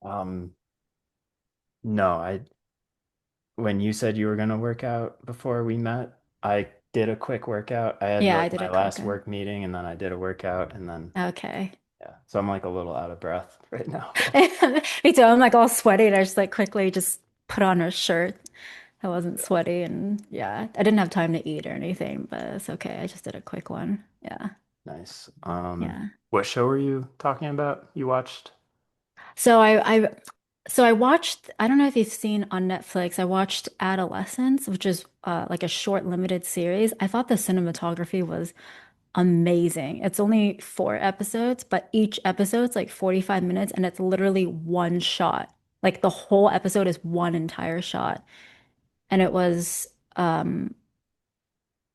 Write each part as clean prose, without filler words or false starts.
Um, no, when you said you were gonna work out before we met, I did a quick workout. I had Yeah, I like did my a quick last one. work meeting and then I did a workout and then Okay. yeah. So I'm like a little out of breath right now, but Me too. I'm like all sweaty and I just like quickly just put on a shirt. I wasn't yeah, sweaty and yeah, I didn't have time to eat or anything, but it's okay. I just did a quick one. Yeah. nice. Yeah. What show were you talking about? You watched? So I watched, I don't know if you've seen on Netflix, I watched Adolescence, which is like a short limited series. I thought the cinematography was amazing. It's only 4 episodes, but each episode's like 45 minutes and it's literally one shot. Like the whole episode is one entire shot. And it was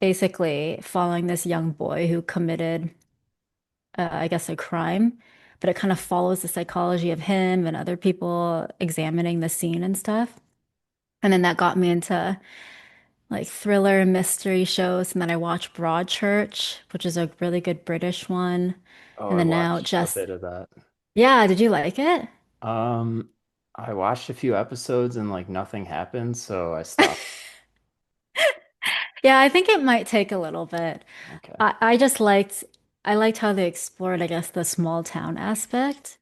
basically following this young boy who committed, I guess, a crime. But it kind of follows the psychology of him and other people examining the scene and stuff. And then that got me into like thriller and mystery shows. And then I watched Broadchurch, which is a really good British one. Oh, And I then now watched a just, bit of that. yeah, did you like it? Um, I watched a few episodes and like nothing happened, so I stopped. Yeah, I think it might take a little bit. Okay. I just I liked how they explored, I guess, the small town aspect.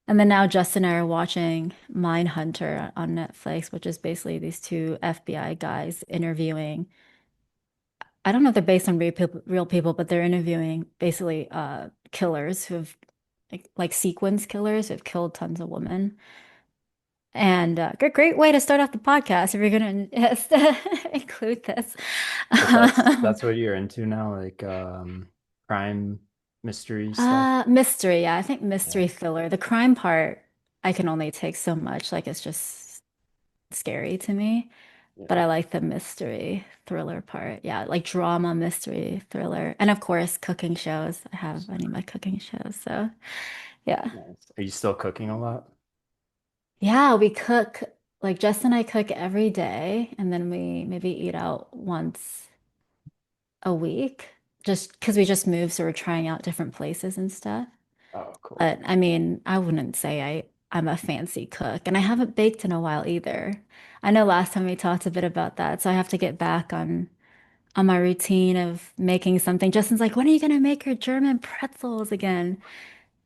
And then now Justin and I are watching Mindhunter on Netflix, which is basically these two FBI guys interviewing. I don't know if they're based on real people, but they're interviewing basically killers who have like sequence killers who have killed tons of women. And great way to start off the podcast if you're going to include this. But that's what you're into now, like crime mystery stuff. Mystery, yeah, I think Yeah. mystery thriller. The crime part, I can only take so much. Like it's just scary to me. But Yeah. I like the mystery thriller part. Yeah, like drama, mystery, thriller. And of course, cooking shows. I need my cooking shows. So yeah. Nice. Are you still cooking a lot? Yeah, we cook, like Jess and I cook every day, and then we maybe eat out once a week, just because we just moved, so we're trying out different places and stuff. Oh, cool. But I mean, I wouldn't say I'm a fancy cook, and I haven't baked in a while either. I know last time we talked a bit about that, so I have to get back on my routine of making something. Justin's like, when are you gonna make your German pretzels again?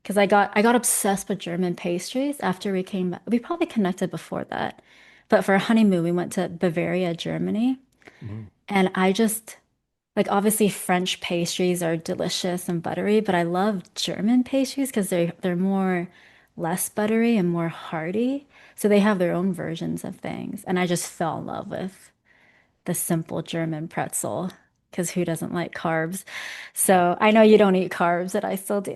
Because I got obsessed with German pastries after we came back. We probably connected before that. But for a honeymoon, we went to Bavaria, Germany. Mhm. And I just like obviously French pastries are delicious and buttery, but I love German pastries because they're more less buttery and more hearty. So they have their own versions of things. And I just fell in love with the simple German pretzel because who doesn't like carbs? Yeah. So I know you don't eat carbs, and I still do.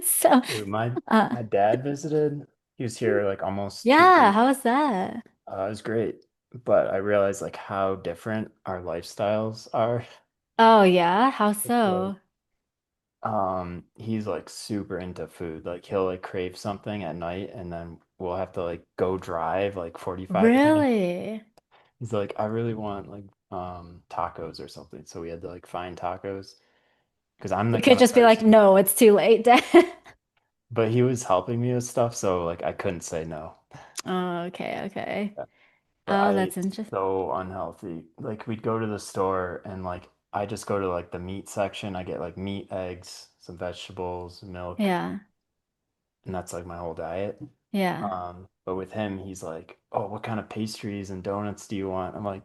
So Dude, uh my dad visited. He was here like almost two yeah, weeks. how was that? It was great, but I realized like how different our lifestyles are. Oh yeah, how It's like so? he's like super into food. Like he'll like crave something at night and then we'll have to like go drive like 45 minutes. Really? He's like, I really want like tacos or something. So we had to like find tacos because I'm the You could kind of just be like, person, no, it's too late, Dad. but he was helping me with stuff, so like I couldn't say no. Oh, okay, okay. Yeah. But I Oh, that's ate interesting. so unhealthy. Like we'd go to the store and like I just go to like the meat section. I get like meat, eggs, some vegetables, milk, Yeah, and that's like my whole diet. yeah. But with him, he's like, "Oh, what kind of pastries and donuts do you want?" I'm like,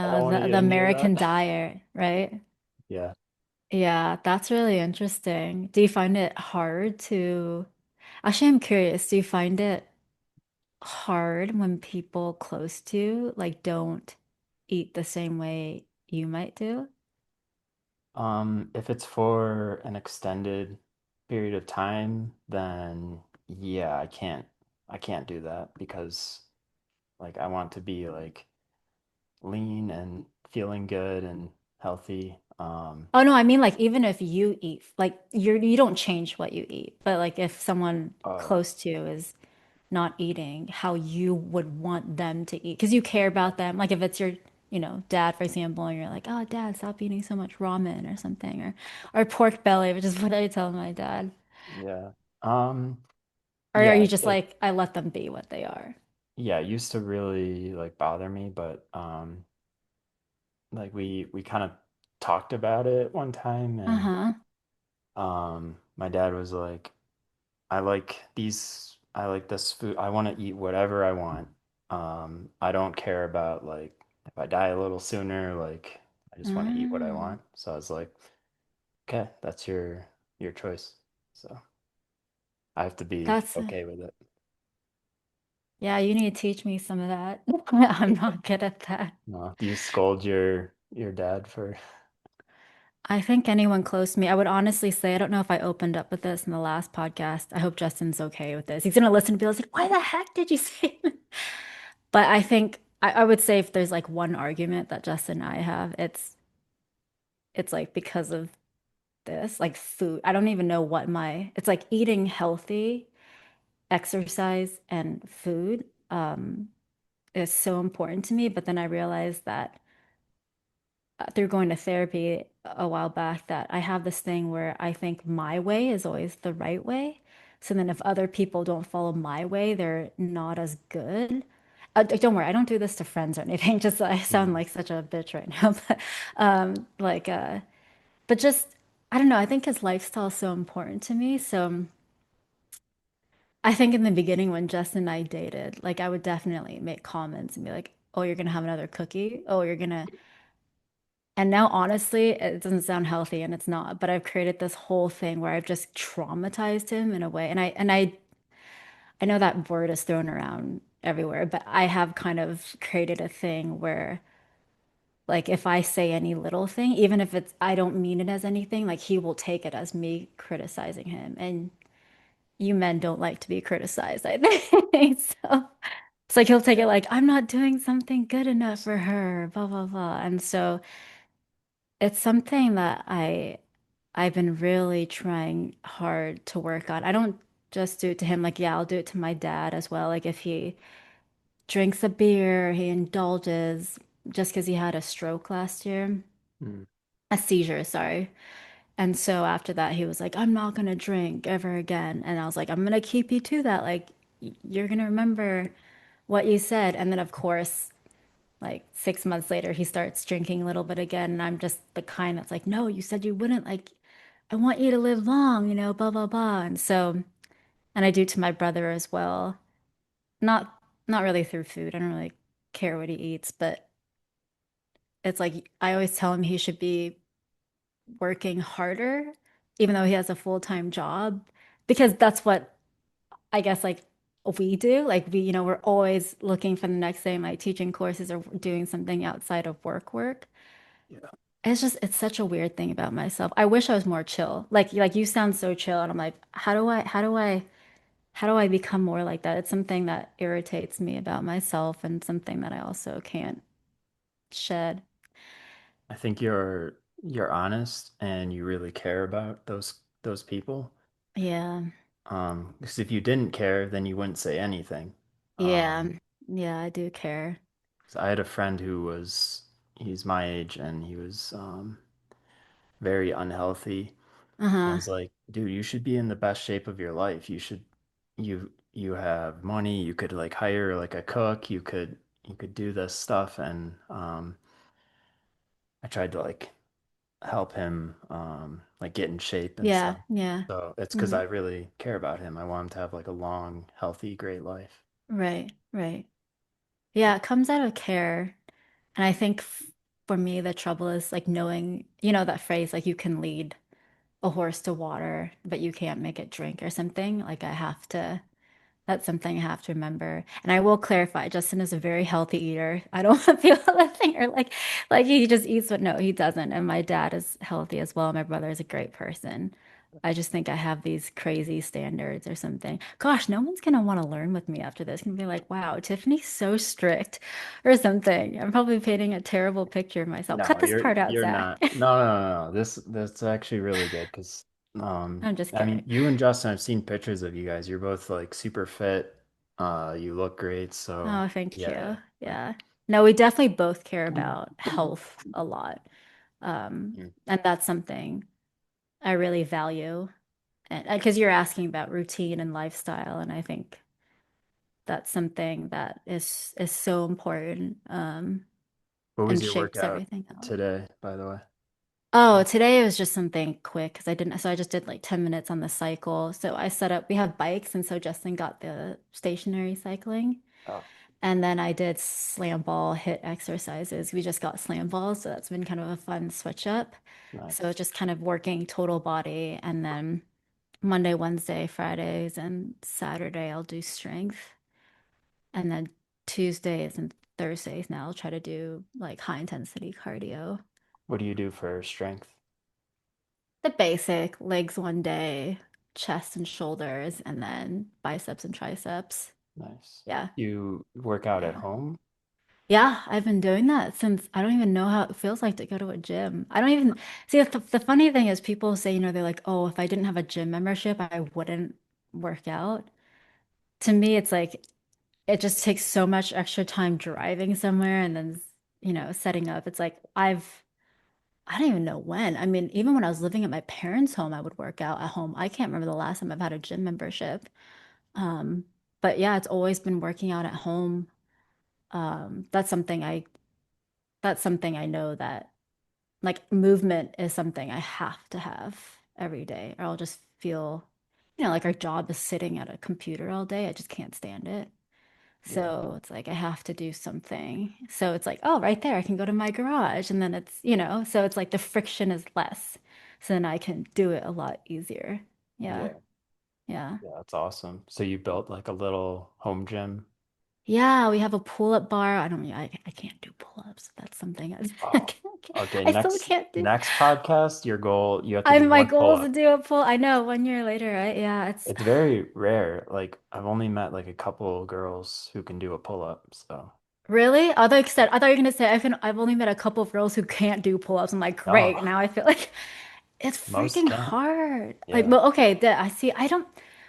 I don't want to eat The any of American that." diet, right? Yeah. Yeah, that's really interesting. Do you find it hard to, actually, I'm curious, do you find it hard when people close to you like don't eat the same way you might do? If it's for an extended period of time, then yeah, I can't do that because like I want to be like lean and feeling good and healthy. Oh no, I mean like even if you eat like you don't change what you eat, but like if someone Oh, close to you is not eating how you would want them to eat because you care about them. Like if it's your, dad, for example, and you're like, "Oh, dad, stop eating so much ramen or something," or pork belly, which is what I tell my dad. yeah. Um, Or are yeah, you just like, I let them be what they are? yeah, it used to really like bother me, but like we kind of talked about it one time, and Uh-huh. my dad was like, I like this food. I want to eat whatever I want. I don't care about like if I die a little sooner, like I just want to eat what I Mm, want. So I was like, okay, that's your choice. So I have to be that's, okay with it. yeah, you need to teach me some of that. I'm not good at that. No, do you scold your dad for I think anyone close to me, I would honestly say, I don't know if I opened up with this in the last podcast. I hope Justin's okay with this. He's gonna listen and be like, why the heck did you say that? But I think I would say if there's like one argument that Justin and I have, it's like because of this, like food. I don't even know what it's like eating healthy, exercise, and food is so important to me. But then I realized that through going to therapy a while back that I have this thing where I think my way is always the right way. So then if other people don't follow my way, they're not as good. Don't worry, I don't do this to friends or anything. Just I sound Mm, like such a bitch right now, but like but just I don't know, I think his lifestyle is so important to me. So I think in the beginning when Justin and I dated, like I would definitely make comments and be like, "Oh, you're gonna have another cookie? Oh, you're gonna." And now, honestly, it doesn't sound healthy and it's not, but I've created this whole thing where I've just traumatized him in a way. I know that word is thrown around everywhere, but I have kind of created a thing where like if I say any little thing, even if it's I don't mean it as anything, like he will take it as me criticizing him. And you men don't like to be criticized, I think. So it's like he'll take it yeah. like I'm not doing something good enough for her, blah blah blah. And so it's something that I've been really trying hard to work on. I don't just do it to him, like, yeah, I'll do it to my dad as well. Like if he drinks a beer, he indulges just because he had a stroke last year, Mm. a seizure, sorry. And so after that, he was like, I'm not gonna drink ever again. And I was like, I'm gonna keep you to that. Like, you're gonna remember what you said. And then, of course, like 6 months later, he starts drinking a little bit again. And I'm just the kind that's like, no, you said you wouldn't. Like, I want you to live long, blah, blah, blah. And so, and I do to my brother as well. Not, not really through food. I don't really care what he eats, but it's like I always tell him he should be working harder, even though he has a full-time job, because that's what I guess like we do. Like we're always looking for the next thing, like teaching courses or doing something outside of work. Yeah. It's such a weird thing about myself. I wish I was more chill. Like you sound so chill, and I'm like, how do I become more like that? It's something that irritates me about myself and something that I also can't shed. I think you're honest and you really care about those people. Yeah. Because if you didn't care, then you wouldn't say anything. Yeah. Um, Yeah, I do care. 'Cause I had a friend he's my age and he was very unhealthy. I Uh-huh. was like, dude, you should be in the best shape of your life. You have money, you could like hire like a cook, you could do this stuff, and I tried to like help him like get in shape and Yeah, stuff. yeah. So it's because I Hmm. really care about him. I want him to have like a long, healthy, great life. Right, right. Yeah, it comes out of care. And I think for me, the trouble is like knowing, that phrase, like you can lead a horse to water, but you can't make it drink or something. Like that's something I have to remember. And I will clarify, Justin is a very healthy eater. I don't want people to think or like he just eats what no, he doesn't. And my dad is healthy as well. My brother is a great person. I just think I have these crazy standards or something. Gosh, no one's gonna want to learn with me after this. Gonna be like, wow, Tiffany's so strict or something. I'm probably painting a terrible picture of myself. Cut No, this part out, you're Zach. not. No, no, no, no. That's actually really good because I'm just I mean kidding. you and Justin, I've seen pictures of you guys. You're both like super fit. You look great. So Oh, thank yeah, you. Yeah. No, we definitely both care about health a lot. yeah. And that's something I really value. And because you're asking about routine and lifestyle, and I think that's something that is so important, What was and your shapes workout everything else. today, by the way? Oh, today it was just something quick because I didn't, so I just did like 10 minutes on the cycle. So I set up, we have bikes, and so Justin got the stationary cycling. Oh, And then I did slam ball hit exercises. We just got slam balls, so that's been kind of a fun switch up. So nice. it's just kind of working total body. And then Monday, Wednesday, Fridays, and Saturday, I'll do strength. And then Tuesdays and Thursdays now I'll try to do like high intensity cardio. What do you do for strength? The basic legs one day, chest and shoulders, and then biceps and triceps. Nice. Yeah. You work out at Yeah. home? Yeah, I've been doing that since I don't even know how it feels like to go to a gym. I don't even see the funny thing is people say, they're like, oh, if I didn't have a gym membership, I wouldn't work out. To me, it's like it just takes so much extra time driving somewhere and then, setting up. It's like I don't even know when. I mean, even when I was living at my parents' home, I would work out at home. I can't remember the last time I've had a gym membership. Um, but yeah, it's always been working out at home. That's something I know that like movement is something I have to have every day, or I'll just feel, like our job is sitting at a computer all day. I just can't stand it. Yeah. So it's like I have to do something. So it's like, oh, right there, I can go to my garage. And then it's, so it's like the friction is less. So then I can do it a lot easier. Yeah. Yeah. Yeah. Yeah, that's awesome. So you built like a little home gym? Yeah, we have a pull-up bar. I can't do pull-ups. That's something Oh, okay. I still Next can't do. next podcast, your goal, you have to do My one goal is to pull-up. do a pull. I know 1 year later, right? Yeah, it's It's very rare. Like I've only met like a couple girls who can do a pull-up, so really. I thought you were gonna say I've only met a couple of girls who can't do pull-ups. I'm like, no, great. Now I feel like it's most freaking can't. hard. Like, Yeah. well, okay, I see. I don't.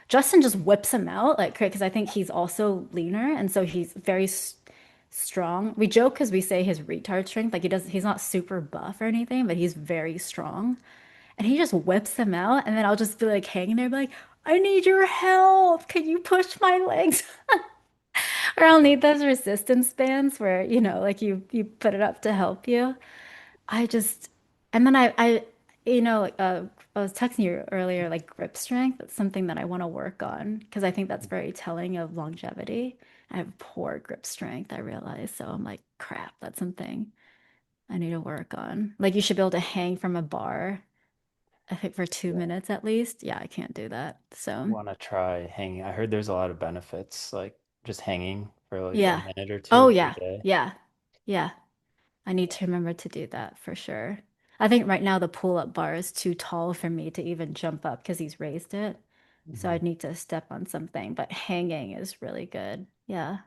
Justin just whips him out, like, because I think he's also leaner, and so he's very strong. We joke because we say his retard strength, like he's not super buff or anything, but he's very strong. And he just whips him out, and then I'll just be like hanging there, be like, I need your help. Can you push my legs? Or I'll need those resistance bands where, like you put it up to help you. I just, and then I was texting you earlier, like grip strength. That's something that I want to work on because I think that's very telling of longevity. I have poor grip strength, I realize. So I'm like, crap, that's something I need to work on. Like you should be able to hang from a bar, I think for two Yeah. minutes at least. Yeah, I can't do that. So Want to try hanging. I heard there's a lot of benefits, like just hanging for like a yeah. minute or Oh two per yeah. day. Yeah. Yeah. I need to remember to do that for sure. I think right now the pull-up bar is too tall for me to even jump up because he's raised it. So Mhm. I'd need to step on something, but hanging is really good. Yeah.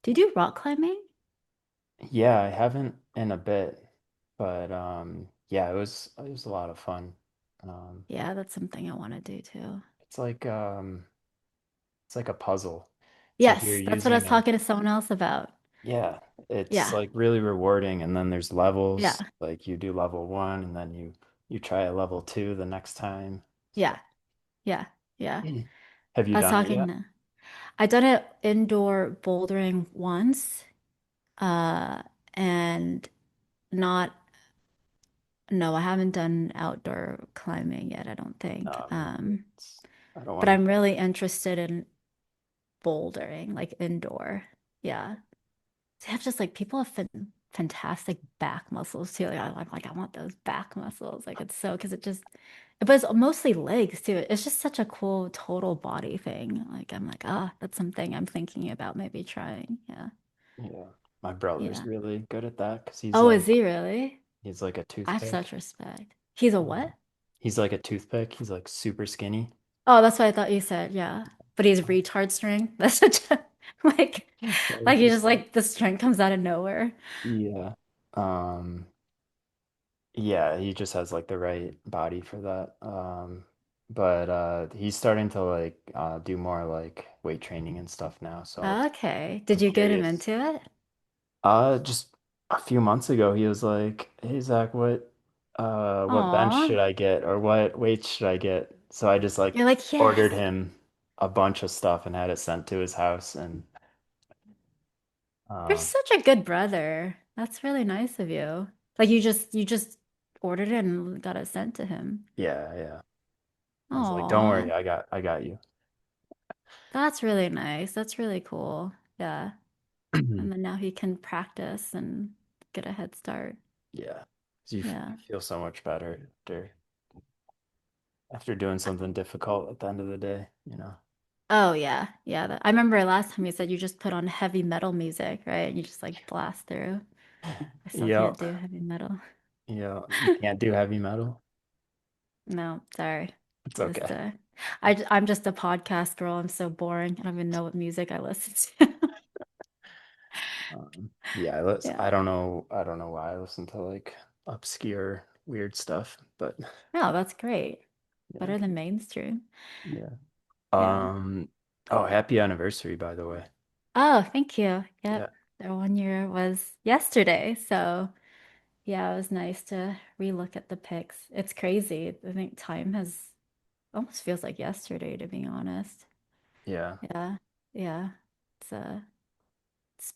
Do you do rock climbing? Yeah, I haven't in a bit, but yeah, it was a lot of fun. Um Yeah, that's something I want to do too. it's like um it's like a puzzle. It's like you're Yes, that's what I was using a talking to someone else about. yeah, it's Yeah. like really rewarding and then there's Yeah. levels. Like you do level one and then you try a level two the next time. Yeah. So Yeah. Yeah. have you I was done it talking yet? to, I done it indoor bouldering once, uh, and not no, I haven't done outdoor climbing yet, I don't think. Me neither. I don't But want I'm to. really interested in bouldering, like indoor. Yeah. They have just like people have fantastic back muscles too. Like, I'm like, I want those back muscles. Like it's so because but it's mostly legs too. It's just such a cool total body thing. Like I'm like, that's something I'm thinking about maybe trying. Yeah. Yeah, my brother's Yeah. really good at that because Oh, is he really? he's like a I have such toothpick. respect. He's a Um, what? he's like a toothpick. He's like super skinny. Oh, that's what I thought you said. Yeah. But he's retard strength. That's such a like That like was you just just like like the strength comes out of nowhere. yeah. Um, yeah, he just has like the right body for that. But he's starting to like do more like weight training and stuff now. So Okay. I'm Did you get him curious. into it? Just a few months ago, he was like, "Hey Zach, what bench Aw. should I get or what weights should I get?" So I just like You're like, ordered yes. him a bunch of stuff and had it sent to his house. And You're um, such a good brother. That's really nice of you. Like you just ordered it and got it sent to him. yeah, yeah. I was like, don't Oh, worry, I got you. that's really nice. That's really cool. Yeah. And then now he can practice and get a head start. Yeah. So you Yeah. feel so much better after doing something difficult at the end of the day, you know. Oh yeah. Yeah. I remember last time you said you just put on heavy metal music, right? You just like blast through. I still Yeah. can't do heavy metal. Yeah. You can't do heavy metal. No, sorry. It's Just okay. I'm just a podcast girl. I'm so boring. I don't even know what music I listen to. Yeah, Yeah. I don't know why I listen to like obscure weird stuff, but No, that's great. yeah. Better than mainstream. Yeah. Yeah. Um, oh, happy anniversary, by the way. Oh, thank you. Yeah. Yep. The 1 year was yesterday. So yeah, it was nice to relook at the pics. It's crazy. I think time has almost feels like yesterday, to be honest. Yeah. Yeah. Yeah. It's it's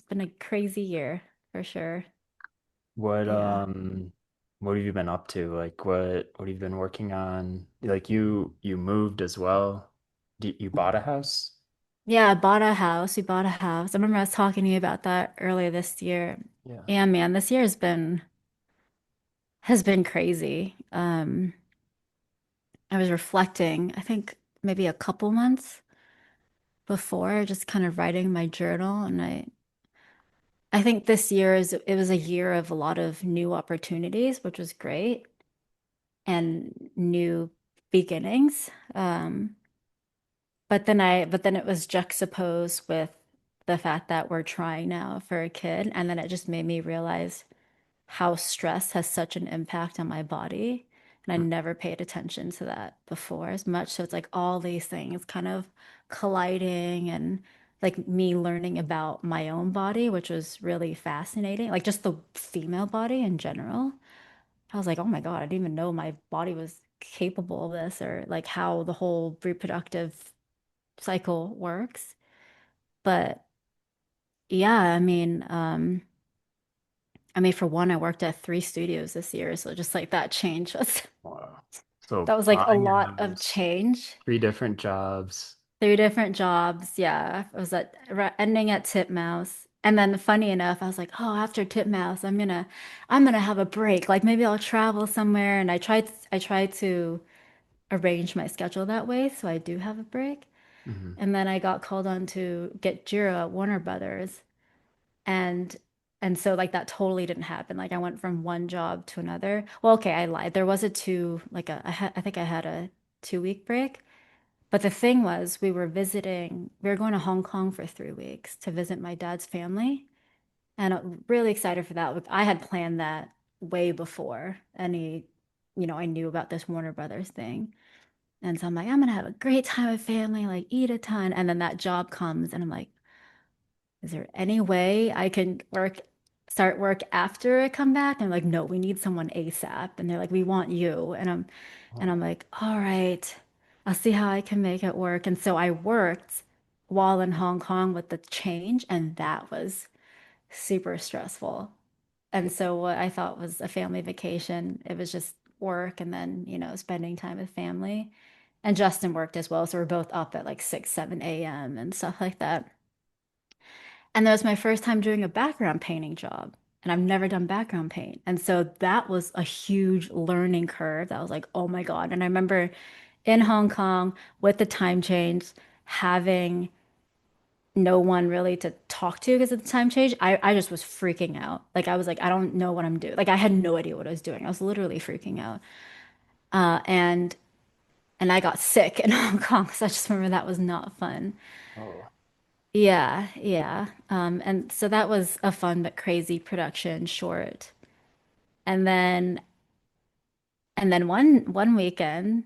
been a crazy year for sure. What Yeah. um what have you been up to? Like what have you been working on? Like you moved as well. You bought a house? Yeah, I bought a house. We bought a house. I remember I was talking to you about that earlier this year. Yeah. And man, this year has been crazy. I was reflecting, I think maybe a couple months before, just kind of writing my journal. And I think this year it was a year of a lot of new opportunities, which was great, and new beginnings. But then it was juxtaposed with the fact that we're trying now for a kid. And then it just made me realize how stress has such an impact on my body. And I Mm, never paid attention to that before as much. So it's like all these things kind of colliding and like me learning about my own body, which was really fascinating. Like just the female body in general. I was like, oh my God, I didn't even know my body was capable of this or like how the whole reproductive cycle works. But yeah, I mean, for one, I worked at 3 studios this year, so just like that change was wow. So that was like a buying a lot of house, change. 3 different jobs. 3 different jobs, yeah. I was ending at Titmouse, and then funny enough, I was like, oh, after Titmouse, I'm gonna have a break. Like maybe I'll travel somewhere, and I tried to arrange my schedule that way, so I do have a break. Hmm. And then I got called on to get Jiro at Warner Brothers. And and so like that totally didn't happen. Like I went from one job to another. Well, okay, I lied. There was a two, like I think I had a 2 week break. But the thing was, we were going to Hong Kong for 3 weeks to visit my dad's family. And I'm really excited for that. Like, I had planned that way before I knew about this Warner Brothers thing. And so I'm like, I'm gonna have a great time with family, like eat a ton. And then that job comes and I'm like, is there any way I can start work after I come back? And I'm like, no, we need someone ASAP. And they're like, we want you. And I'm Oh, like, all right, I'll see how I can make it work. And so I worked while in Hong Kong with the change, and that was super stressful. yeah. And so what I thought was a family vacation, it was just work and then, spending time with family. And Justin worked as well. So we're both up at like 6, 7 a.m. and stuff like that. And that was my first time doing a background painting job. And I've never done background paint. And so that was a huge learning curve. That was like, oh my God. And I remember in Hong Kong with the time change, having no one really to talk to because of the time change, I just was freaking out. Like I was like, I don't know what I'm doing. Like I had no idea what I was doing. I was literally freaking out. Uh, and and I got sick in Hong Kong. So I just remember that was not fun. Oh, Yeah, yeah. And so that was a fun but crazy production short. And then one weekend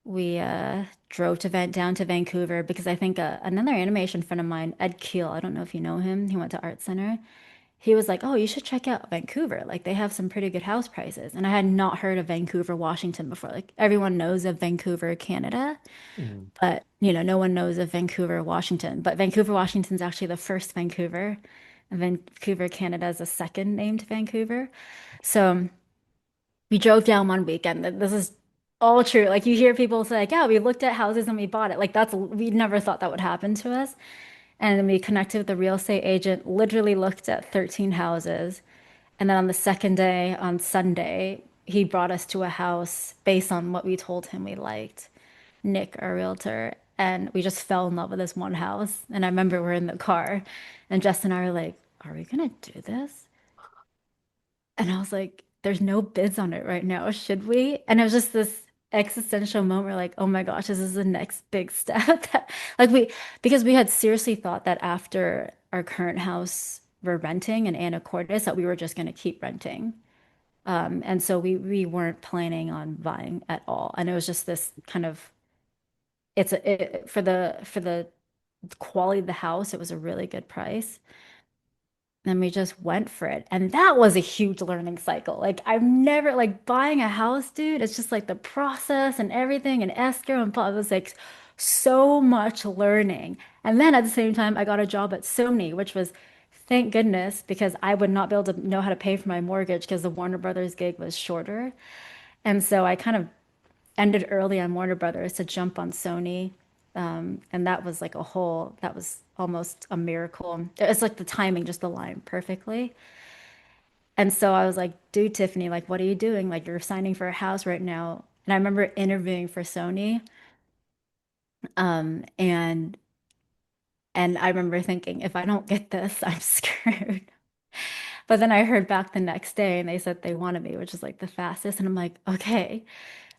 we drove down to Vancouver because I think another animation friend of mine, Ed Keel, I don't know if you know him, he went to Art Center. he was like, "Oh, you should check out Vancouver. Like they have some pretty good house prices." And I had not heard of Vancouver, Washington before. Like everyone knows of Vancouver, Canada, Mhm. but no one knows of Vancouver, Washington. But Vancouver, Washington's actually the first Vancouver, and Vancouver, Canada is the second named Vancouver. So we drove down one weekend. This is all true. Like you hear people say, like, "Yeah, we looked at houses and we bought it." Like we never thought that would happen to us. And then we connected with the real estate agent, literally looked at 13 houses. And then on the second day, on Sunday, he brought us to a house based on what we told him we liked. Nick, our realtor, and we just fell in love with this one house. And I remember we're in the car, and Jess and I were like, "Are we gonna do this?" And I was like, "There's no bids on it right now. Should we?" And it was just this existential moment where like, "Oh my gosh, this is the next big step." Like because we had seriously thought that after our current house we're renting in Anacortes that we were just gonna keep renting. And so we weren't planning on buying at all. And it was just this kind of for the quality of the house, it was a really good price. And we just went for it. And that was a huge learning cycle. Like I've never like buying a house, dude. It's just like the process and everything and escrow and blah. It was like so much learning. And then at the same time, I got a job at Sony, which was thank goodness because I would not be able to know how to pay for my mortgage because the Warner Brothers gig was shorter. And so I kind of ended early on Warner Brothers to jump on Sony. And that was like that was almost a miracle. It's like the timing just aligned perfectly. And so I was like, dude, Tiffany, like, what are you doing? Like, you're signing for a house right now. And I remember interviewing for Sony. Um, and and I remember thinking, if I don't get this, I'm screwed. But then I heard back the next day and they said they wanted me, which is like the fastest. And I'm like, okay.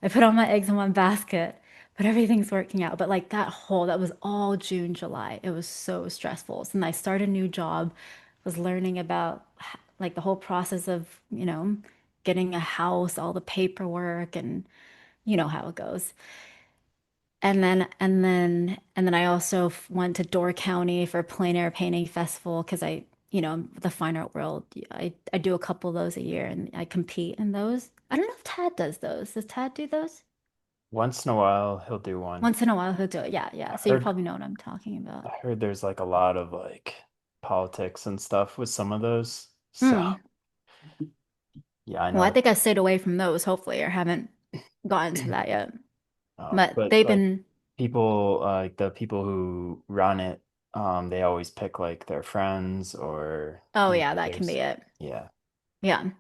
I put all my eggs in one basket, but everything's working out. But like that was all June, July. It was so stressful. So then I started a new job, was learning about like the whole process of, getting a house, all the paperwork, and you know how it goes. And then I also went to Door County for plein air painting festival because the fine art world, I do a couple of those a year and I compete in those. I don't know if Tad does those. Does Tad do those? Once in a while, he'll do one. Once in a while he'll do it. Yeah, yeah. I So you heard probably know what I'm talking about. I heard there's like a lot of like politics and stuff with some of those. So, Hmm. yeah, I Well, I know. think I stayed away from those, hopefully, or haven't gotten to that yet. But But they've like been, people, like the people who run it, they always pick like their friends or oh yeah, that can be neighbors. it. Yeah. Yeah.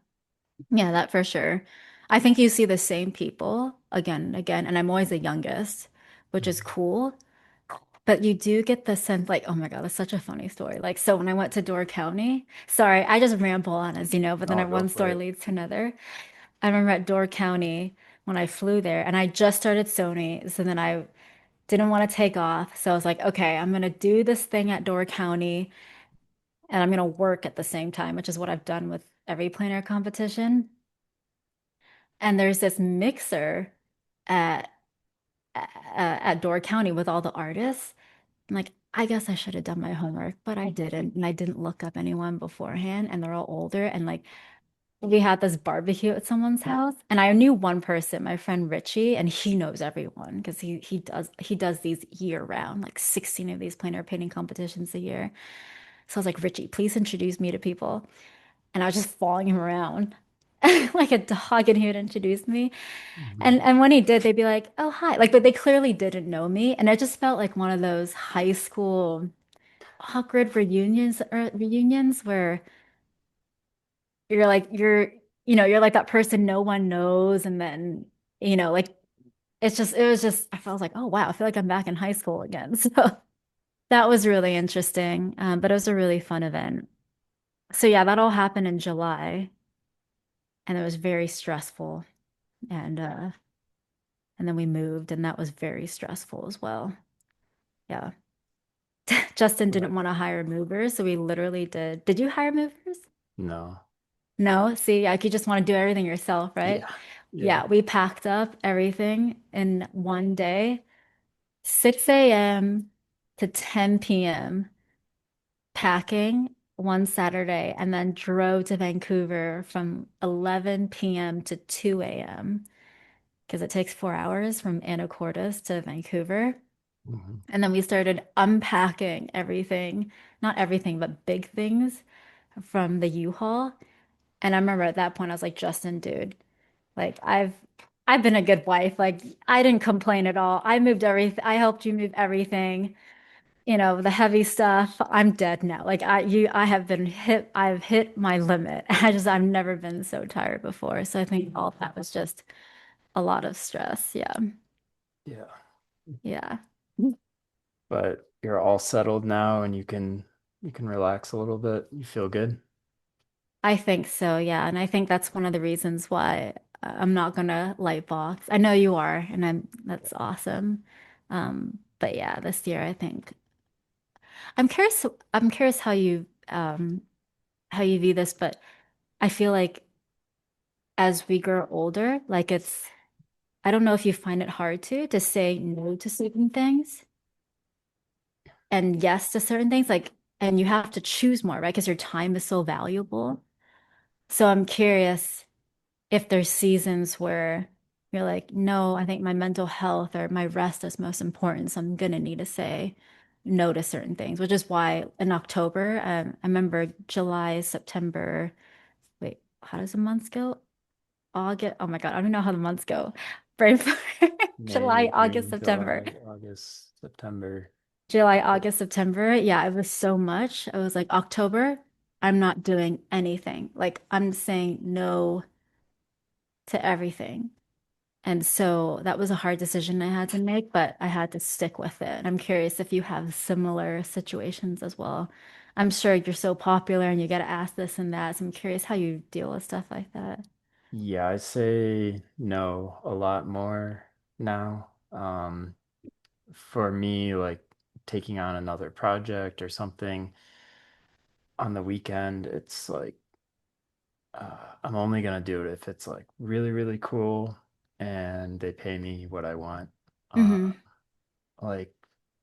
Yeah, that for sure. I think you see the same people again and again, and I'm always the youngest, which is Mhm. cool. But you do get the sense like, oh my God, that's such a funny story. Like, so when I went to Door County, sorry, I just ramble on as you know, but then Oh, go one for story it. leads to another. I remember at Door County when I flew there and I just started Sony. So then I didn't want to take off. So I was like, okay, I'm going to do this thing at Door County and I'm going to work at the same time, which is what I've done with every plein air competition. And there's this mixer at at Door County with all the artists. I'm like, I guess I should have done my homework, but I didn't. And I didn't look up anyone beforehand. And they're all older. And like, we had this barbecue at someone's house, and I knew one person, my friend Richie, and he knows everyone because he does these year round, like 16 of these plein air painting competitions a year. So I was like, Richie, please introduce me to people. And I was just following him around like a dog, and he would introduce me. Mhm. And when he did, they'd be like, "Oh, hi." Like, but they clearly didn't know me. And it just felt like one of those high school awkward reunions where you're like you're like that person no one knows and then like it was just I felt like oh wow I feel like I'm back in high school again so that was really interesting but it was a really fun event so yeah that all happened in July and it was very stressful and uh and then we moved and that was very stressful as well yeah Justin didn't But want to hire movers so we literally did you hire movers? no. No, see, like you just want to do everything yourself, right? Yeah. Yeah. Yeah, we packed up everything in one day, 6 a.m. to 10 p.m. packing. one Saturday and then drove to Vancouver from 11 p.m. to 2 a.m. because it takes 4 hours from Anacortes to Vancouver. Mhm. And then we started unpacking everything, not everything, but big things from the U-Haul. And I remember at that point I was like, Justin, dude, like I've been a good wife. Like I didn't complain at all. I moved everything. I helped you move everything. The heavy stuff. I'm dead now. Like I have been hit. I've hit my limit. I've never been so tired before. So I think all of that was just a lot of stress. Yeah. Yeah. Yeah. But you're all settled now and you can relax a little bit. You feel good. I think so. Yeah. And I think that's one of the reasons why I'm not gonna light box. I know you are, and that's awesome. But yeah, this year I think I'm curious how you view this, but I feel like as we grow older, like I don't know if you find it hard to say no to certain things and yes to certain things, like, and you have to choose more, right? Because your time is so valuable. So I'm curious if there's seasons where you're like, no, I think my mental health or my rest is most important. So I'm gonna need to say no to certain things, which is why in October, I remember July, September, wait, how does the months go? August. Oh my God, I don't know how the months go. Brain fart. May, July, August, June, September. July, August, September. July, Yeah. August, September. Yeah, it was so much. I was like, October, I'm not doing anything. Like, I'm saying no to everything. And so that was a hard decision I had to make, but I had to stick with it. I'm curious if you have similar situations as well. I'm sure you're so popular and you get asked this and that. So I'm curious how you deal with stuff like that. Yeah, I say no a lot more now. For me, like taking on another project or something on the weekend, it's like I'm only gonna do it if it's like really, really cool and they pay me what I want. Uh, Hmm. like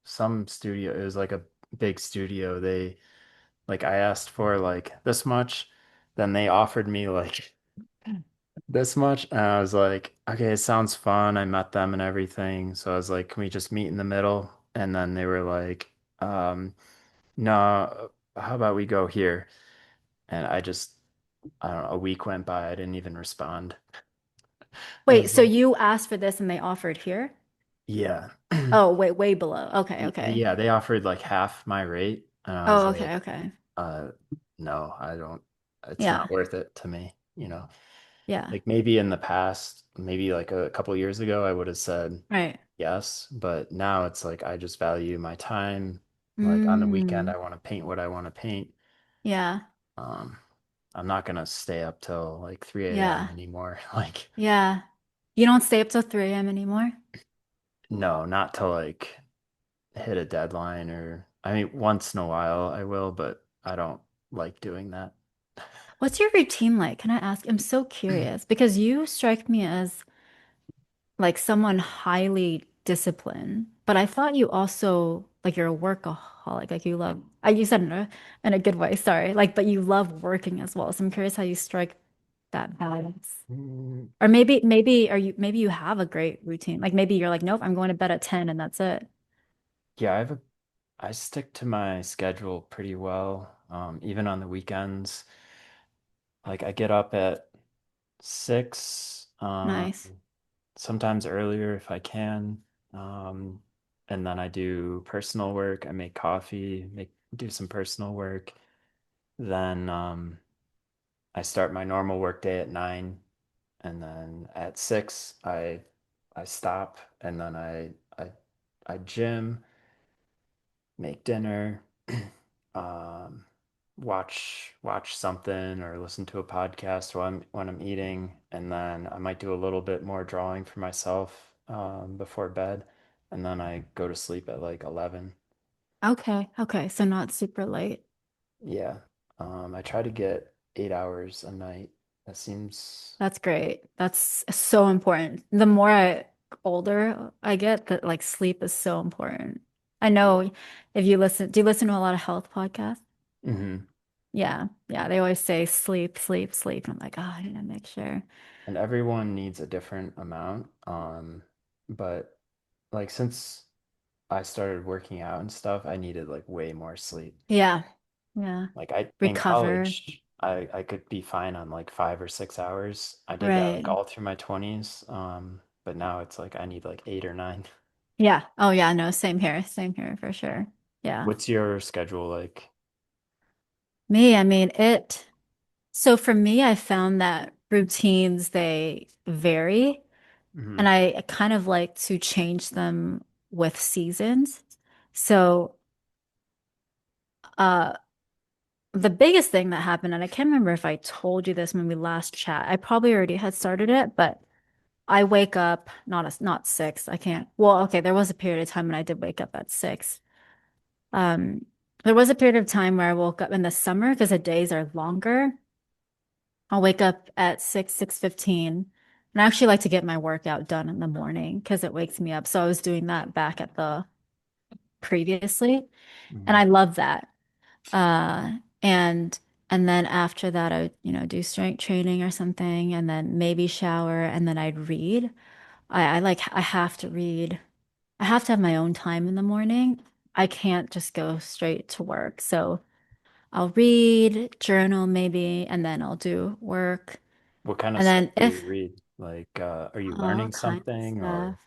some studio, it was like a big studio. They like I asked for like this much, then they offered me like this much, and I was like, okay, it sounds fun. I met them and everything, so I was like, can we just meet in the middle? And then they were like, no, how about we go here? And I don't know, a week went by, I didn't even respond. I Wait, was so like, you asked for this and they offered here? yeah. Oh, wait, way below. Okay, okay. Yeah, they offered like half my rate, and I was Oh, okay, like, okay. uh, no, I don't, it's not Yeah, worth it to me. yeah, Like maybe in the past, maybe like a couple years ago, I would have said right. yes, but now it's like I just value my time. Like on the weekend, Mm, I want to paint what I want to paint. yeah, Um, I'm not gonna stay up till like 3 a.m. yeah, anymore. Like, yeah. You don't stay up till 3 a.m. anymore? no, not to like hit a deadline or I mean, once in a while I will, but I don't like doing that. What's your routine like? Can I ask? I'm so curious because you strike me as like someone highly disciplined, but I thought you also like you're a workaholic. Like you love, you said in a good way, sorry. Like, but you love working as well. So I'm curious how you strike that balance. Mm, Or maybe you have a great routine. Like maybe you're like, nope, I'm going to bed at 10 and that's it. yeah, I stick to my schedule pretty well. Even on the weekends. Like I get up at 6, Nice. sometimes earlier if I can. Um, and then I do personal work. I make coffee, do some personal work. Then I start my normal work day at 9, and then at 6 I stop, and then I gym, make dinner, um, watch something or listen to a podcast while when I'm eating, and then I might do a little bit more drawing for myself before bed, and then I go to sleep at like 11. Okay. Okay. So not super late. Yeah. I try to get 8 hours a night. That seems That's great. That's so important. Older I get, that like sleep is so important. I yeah. know if you listen, do you listen to a lot of health podcasts? Hmm. Yeah. Yeah. They always say sleep, sleep, sleep. I'm like, oh, I need to make sure. And everyone needs a different amount. But like since I started working out and stuff, I needed like way more sleep. Yeah. Yeah. Like I in Recover. college, I could be fine on like 5 or 6 hours. I did that like Right. all through my 20s. But now it's like I need like 8 or 9. Yeah. Oh, yeah. No, same here. Same here for sure. Yeah. What's your schedule like? Me, I mean, so for me, I found that routines, they vary, Hmm. and I kind of like to change them with seasons. So, uh, the biggest thing that happened, and I can't remember if I told you this when we last chat, I probably already had started it, but I wake up not six. I can't. Well, okay, there was a period of time when I did wake up at six. Um, there was a period of time where I woke up in the summer because the days are longer. I'll wake up at 6:15. And I actually like to get my workout done in the morning because it wakes me up. So I was doing that back at the previously, and Hmm. I love that. Uh, and and then after that, I would, do strength training or something, and then maybe shower, and then I'd read. I have to read. I have to have my own time in the morning. I can't just go straight to work. So I'll read, journal maybe, and then I'll do work. What kind of And stuff then do you if read? Like, are you all learning kinds of something stuff. or?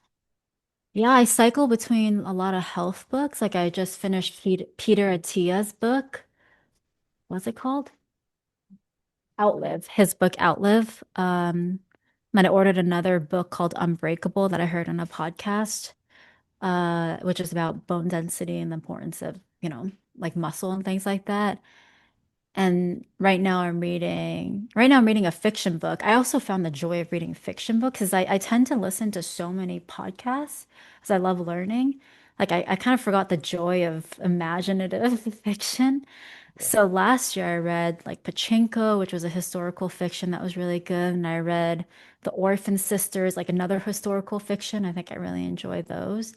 Yeah, I cycle between a lot of health books. Like I just finished Peter Attia's book. What's it called? Outlive. His book Outlive. Then I ordered another book called Unbreakable that I heard on a podcast, which is about bone density and the importance of, like muscle and things like that. And right now I'm reading a fiction book. I also found the joy of reading fiction books because I tend to listen to so many podcasts because I love learning. Like I kind of forgot the joy of imaginative fiction. Yeah. So last year I read like Pachinko, which was a historical fiction that was really good. And I read The Orphan Sisters, like another historical fiction. I think I really enjoyed those.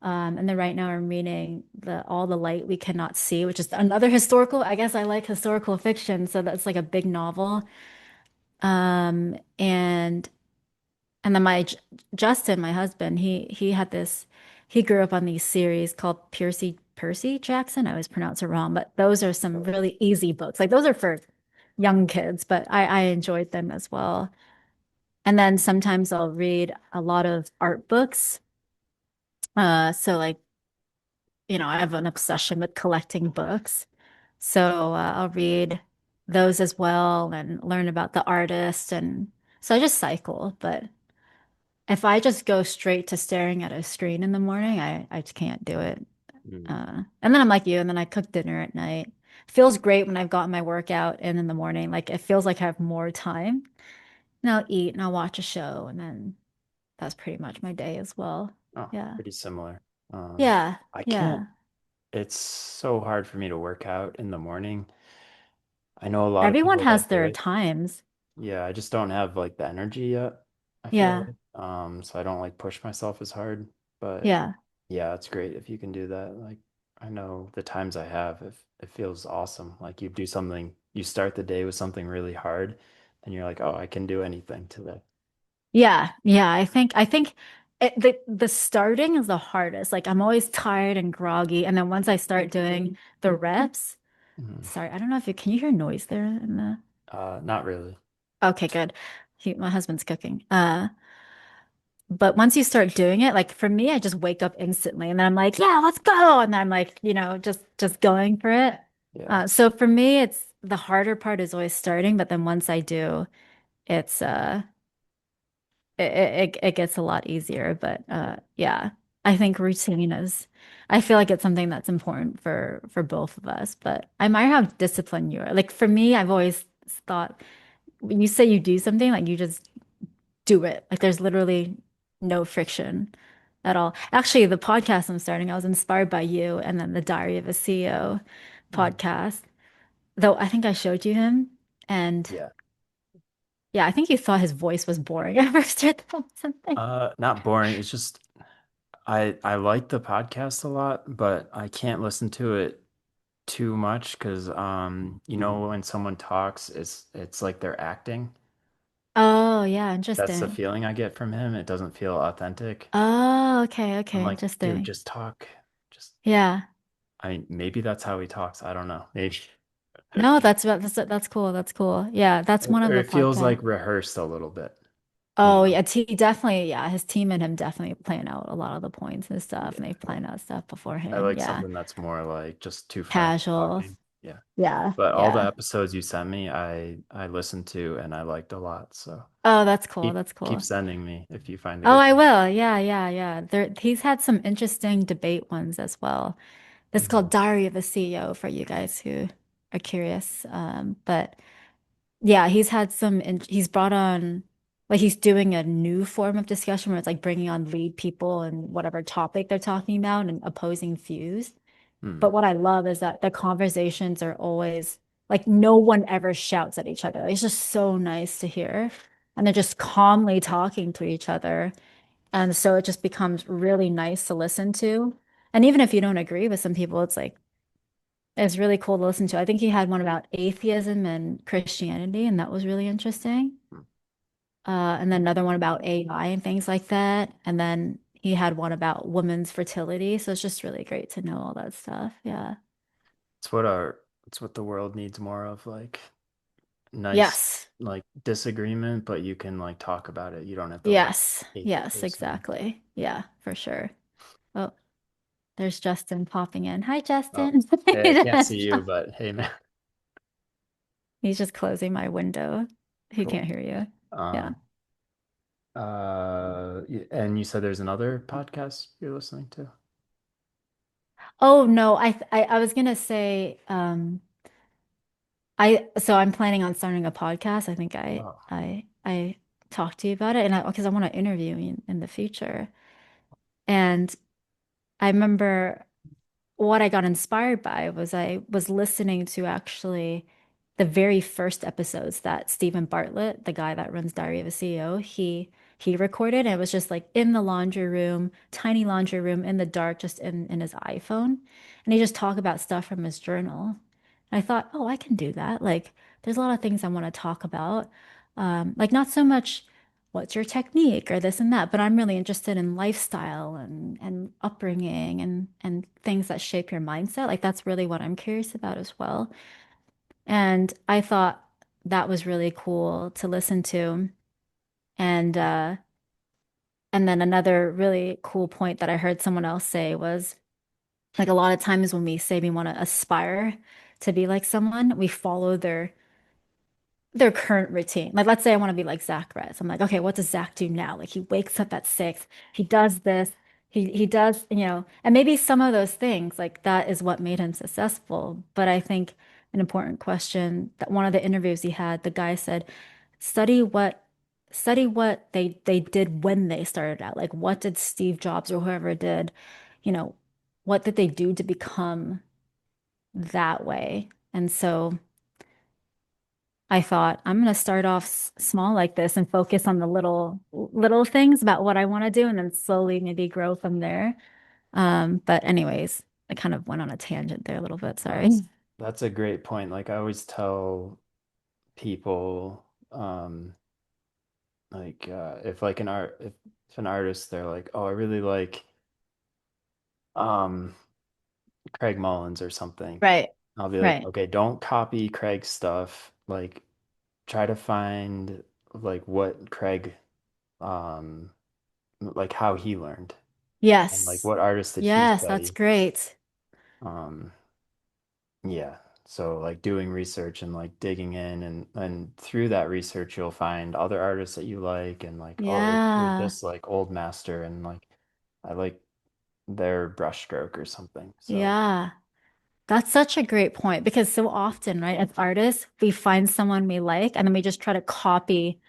And then right now I'm reading the All the Light We Cannot See, which is another historical. I guess I like historical fiction, so that's like a big novel. Um, and and then Justin, my husband, he had this. He grew up on these series called Percy Jackson. I always pronounce it wrong, but those are some really easy books. Like those are for young kids, but I enjoyed them as well. And then sometimes I'll read a lot of art books. So like I have an obsession with collecting books. So I'll read those as well and learn about the artist. And so I just cycle. But if I just go straight to staring at a screen in the morning, I just can't do it. Mm. And then I'm like you, and then I cook dinner at night. Feels great when I've gotten my workout in the morning. Like it feels like I have more time. And I'll eat and I'll watch a show. And then that's pretty much my day as well. Oh, Yeah. pretty similar. Yeah. I can't, Yeah. it's so hard for me to work out in the morning. I know a lot of Everyone people has that do their it. times. Yeah, I just don't have like the energy yet, I feel Yeah. like. So I don't like push myself as hard. But Yeah. yeah, it's great if you can do that. Like I know the times I have, if it feels awesome. Like you do something, you start the day with something really hard, and you're like, oh, I can do anything today. Yeah, yeah. I think the starting is the hardest. Like I'm always tired and groggy, and then once I start doing the reps, Mhm. sorry, I don't know if you can you hear noise there in the. Not really. Okay, good. My husband's cooking. But once you start doing it, like for me, I just wake up instantly, and then I'm like, yeah, let's go, and then I'm like, just going for it. Yeah. So for me, it's the harder part is always starting, but then once I do, it's it gets a lot easier. But yeah, I think routine is, I feel like it's something that's important for both of us. But I admire how disciplined you are. Like for me, I've always thought when you say you do something, like you just do it. Like there's literally no friction at all. Actually, the podcast I'm starting, I was inspired by you and then the Diary of a CEO Mhm. podcast. Though I think I showed you him, and Yeah. yeah, I think you thought his voice was boring at first or something. Not boring. It's just I like the podcast a lot, but I can't listen to it too much because you know when someone talks, it's like they're acting. Oh, yeah, That's the interesting. feeling I get from him. It doesn't feel authentic. Oh, okay, I'm okay, like, dude, interesting. just talk. Just, Yeah. I mean, maybe that's how he talks. I don't know. Maybe. No, that's cool. That's cool. Yeah, that's one of Or the it feels podcasts. like rehearsed a little bit, you Oh, know? yeah, he definitely, yeah, his team and him definitely plan out a lot of the points and stuff, and Yeah. they plan out stuff I beforehand. like Yeah. something that's more like just two friends Casual. talking. Yeah. Yeah, But all the yeah. episodes you sent me, I listened to and I liked a lot. So Oh, that's cool. keep That's keep cool. sending me if you find a Oh, good I one. will. Yeah, yeah, yeah. He's had some interesting debate ones as well. This is called Mhm. Diary of a CEO for you guys who are curious. But yeah, he's brought on, like, he's doing a new form of discussion where it's like bringing on lead people and whatever topic they're talking about and opposing views. Hmm. But what I love is that the conversations are always like no one ever shouts at each other. It's just so nice to hear. And they're just calmly talking to each other. And so it just becomes really nice to listen to. And even if you don't agree with some people, it's really cool to listen to. I think he had one about atheism and Christianity, and that was really interesting. And then another one about AI and things like that. And then he had one about women's fertility. So it's just really great to know all that stuff. Yeah. It's what our it's what the world needs more of, like nice Yes. like disagreement, but you can like talk about it. You don't have to like Yes. hate the Yes, person. exactly. Yeah, for sure. Oh, there's Justin popping in. Hi, Oh, Justin. hey, I can't see you, but hey man, He's just closing my window. He cool. can't hear you. Yeah. Um and you said there's another podcast you're listening to? Oh no, I was gonna say, I'm planning on starting a podcast. I think Oh, I talked to you about it, and because I want to interview you in the future. And I remember what I got inspired by was I was listening to actually the very first episodes that Stephen Bartlett, the guy that runs Diary of a CEO, he recorded. And it was just like in the laundry room, tiny laundry room in the dark, just in his iPhone. And he just talked about stuff from his journal. And I thought, oh, I can do that. Like there's a lot of things I want to talk about. Like not so much what's your technique or this and that, but I'm really interested in lifestyle and upbringing and things that shape your mindset. Like that's really what I'm curious about as well. And I thought that was really cool to listen to. And and then another really cool point that I heard someone else say was like a lot of times when we say we want to aspire to be like someone, we follow their current routine. Like, let's say I want to be like Zac Retz. I'm like, okay, what does Zac do now? Like, he wakes up at 6, he does this, he does, and maybe some of those things, like that is what made him successful. But I think an important question that one of the interviews he had, the guy said, study what study what they did when they started out. Like, what did Steve Jobs or whoever did, you know, what did they do to become that way? And so I thought I'm going to start off small like this and focus on the little things about what I want to do and then slowly maybe grow from there. But anyways, I kind of went on a tangent there a little bit, sorry. that's a great point. Like I always tell people, if like if an artist, they're like, oh, I really like um Craig Mullins or something. Right, I'll be like, right. okay, don't copy Craig's stuff. Like try to find like what Craig like how he learned and like Yes. what artists did he Yes, that's study. great. Um yeah. So like doing research and like digging in and through that research you'll find other artists that you like and like, oh, there's Yeah. this like old master and like I like their brushstroke or something. So Yeah. That's such a great point because so often, right, as artists, we find someone we like and then we just try to copy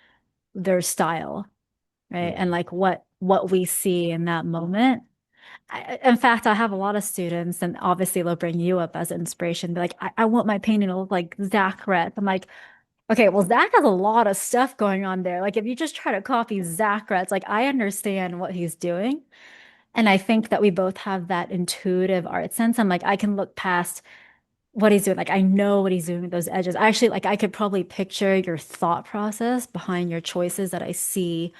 their style, right? yeah. And like what we see in that moment. In fact, I have a lot of students, and obviously they'll bring you up as inspiration. Be like, I want my painting to look like Zac Retz. I'm like, okay, well, Zac has a lot of stuff going on there. Like, if you just try to copy Zac Retz, like, I understand what he's doing. And I think that we both have that intuitive art sense. I'm like, I can look past what he's doing. Like I know what he's doing with those edges. I actually like I could probably picture your thought process behind your choices that I see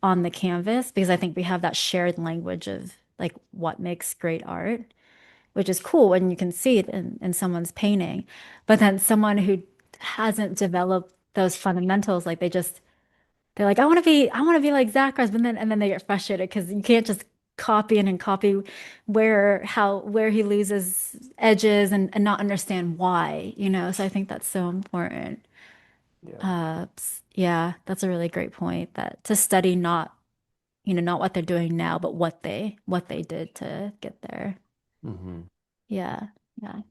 on the canvas because I think we have that shared language of like what makes great art, which is cool when you can see it in someone's painting. But then someone who hasn't developed those fundamentals, like they're like, I want to be like Zac Retz, but then and then they get frustrated because you can't just copy and copy where he loses edges and not understand why, you know. So I think that's so important. Yeah. Yeah, that's a really great point that to study not, you know, not what they're doing now, but what they did to get there. Hmm. Yeah. Yeah.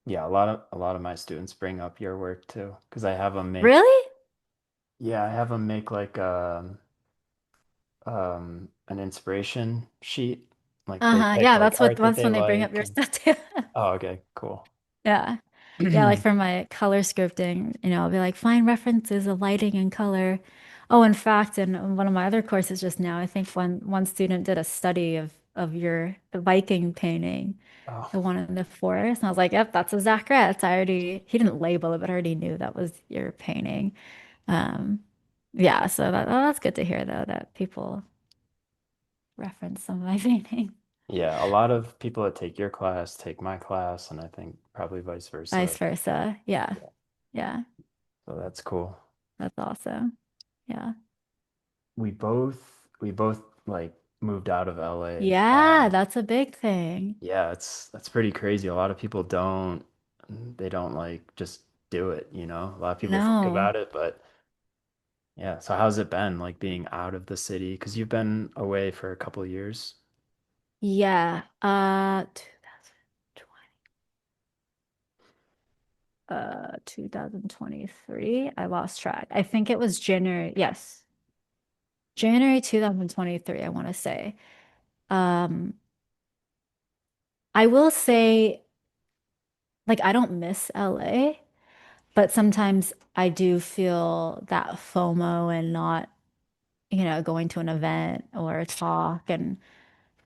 Yeah, a lot of my students bring up your work too, because I have them make Really? yeah, I have them make like an inspiration sheet. Like they Uh-huh. pick Yeah, like art that that's they when they bring up like your and stuff too. oh, okay, cool. Yeah. Yeah, like for my color scripting, you know, I'll be like, find references of lighting and color. Oh, in fact, in one of my other courses just now, I think one student did a study of your the Viking painting, Oh, the one in the forest. And I was like, yep, that's a Zac Retz. I already he didn't label it, but I already knew that was your painting. Um, yeah, so that's good to hear though that people reference some of my paintings. yeah, a lot of people that take your class take my class, and I think probably vice Vice versa. versa. Yeah. Yeah. Yeah. So that's cool. That's awesome. Yeah. We both like moved out of LA. Yeah, that's a big thing. Yeah, that's pretty crazy. A lot of people don't they don't like just do it, you know? A lot of people think No. about it, but yeah. So how's it been like being out of the city? Because you've been away for a couple of years. Yeah. 2020, 2023. I lost track. I think it was January. Yes. January 2023, I want to say. Um, I will say, like, I don't miss LA, but sometimes I do feel that FOMO and not, you know, going to an event or a talk and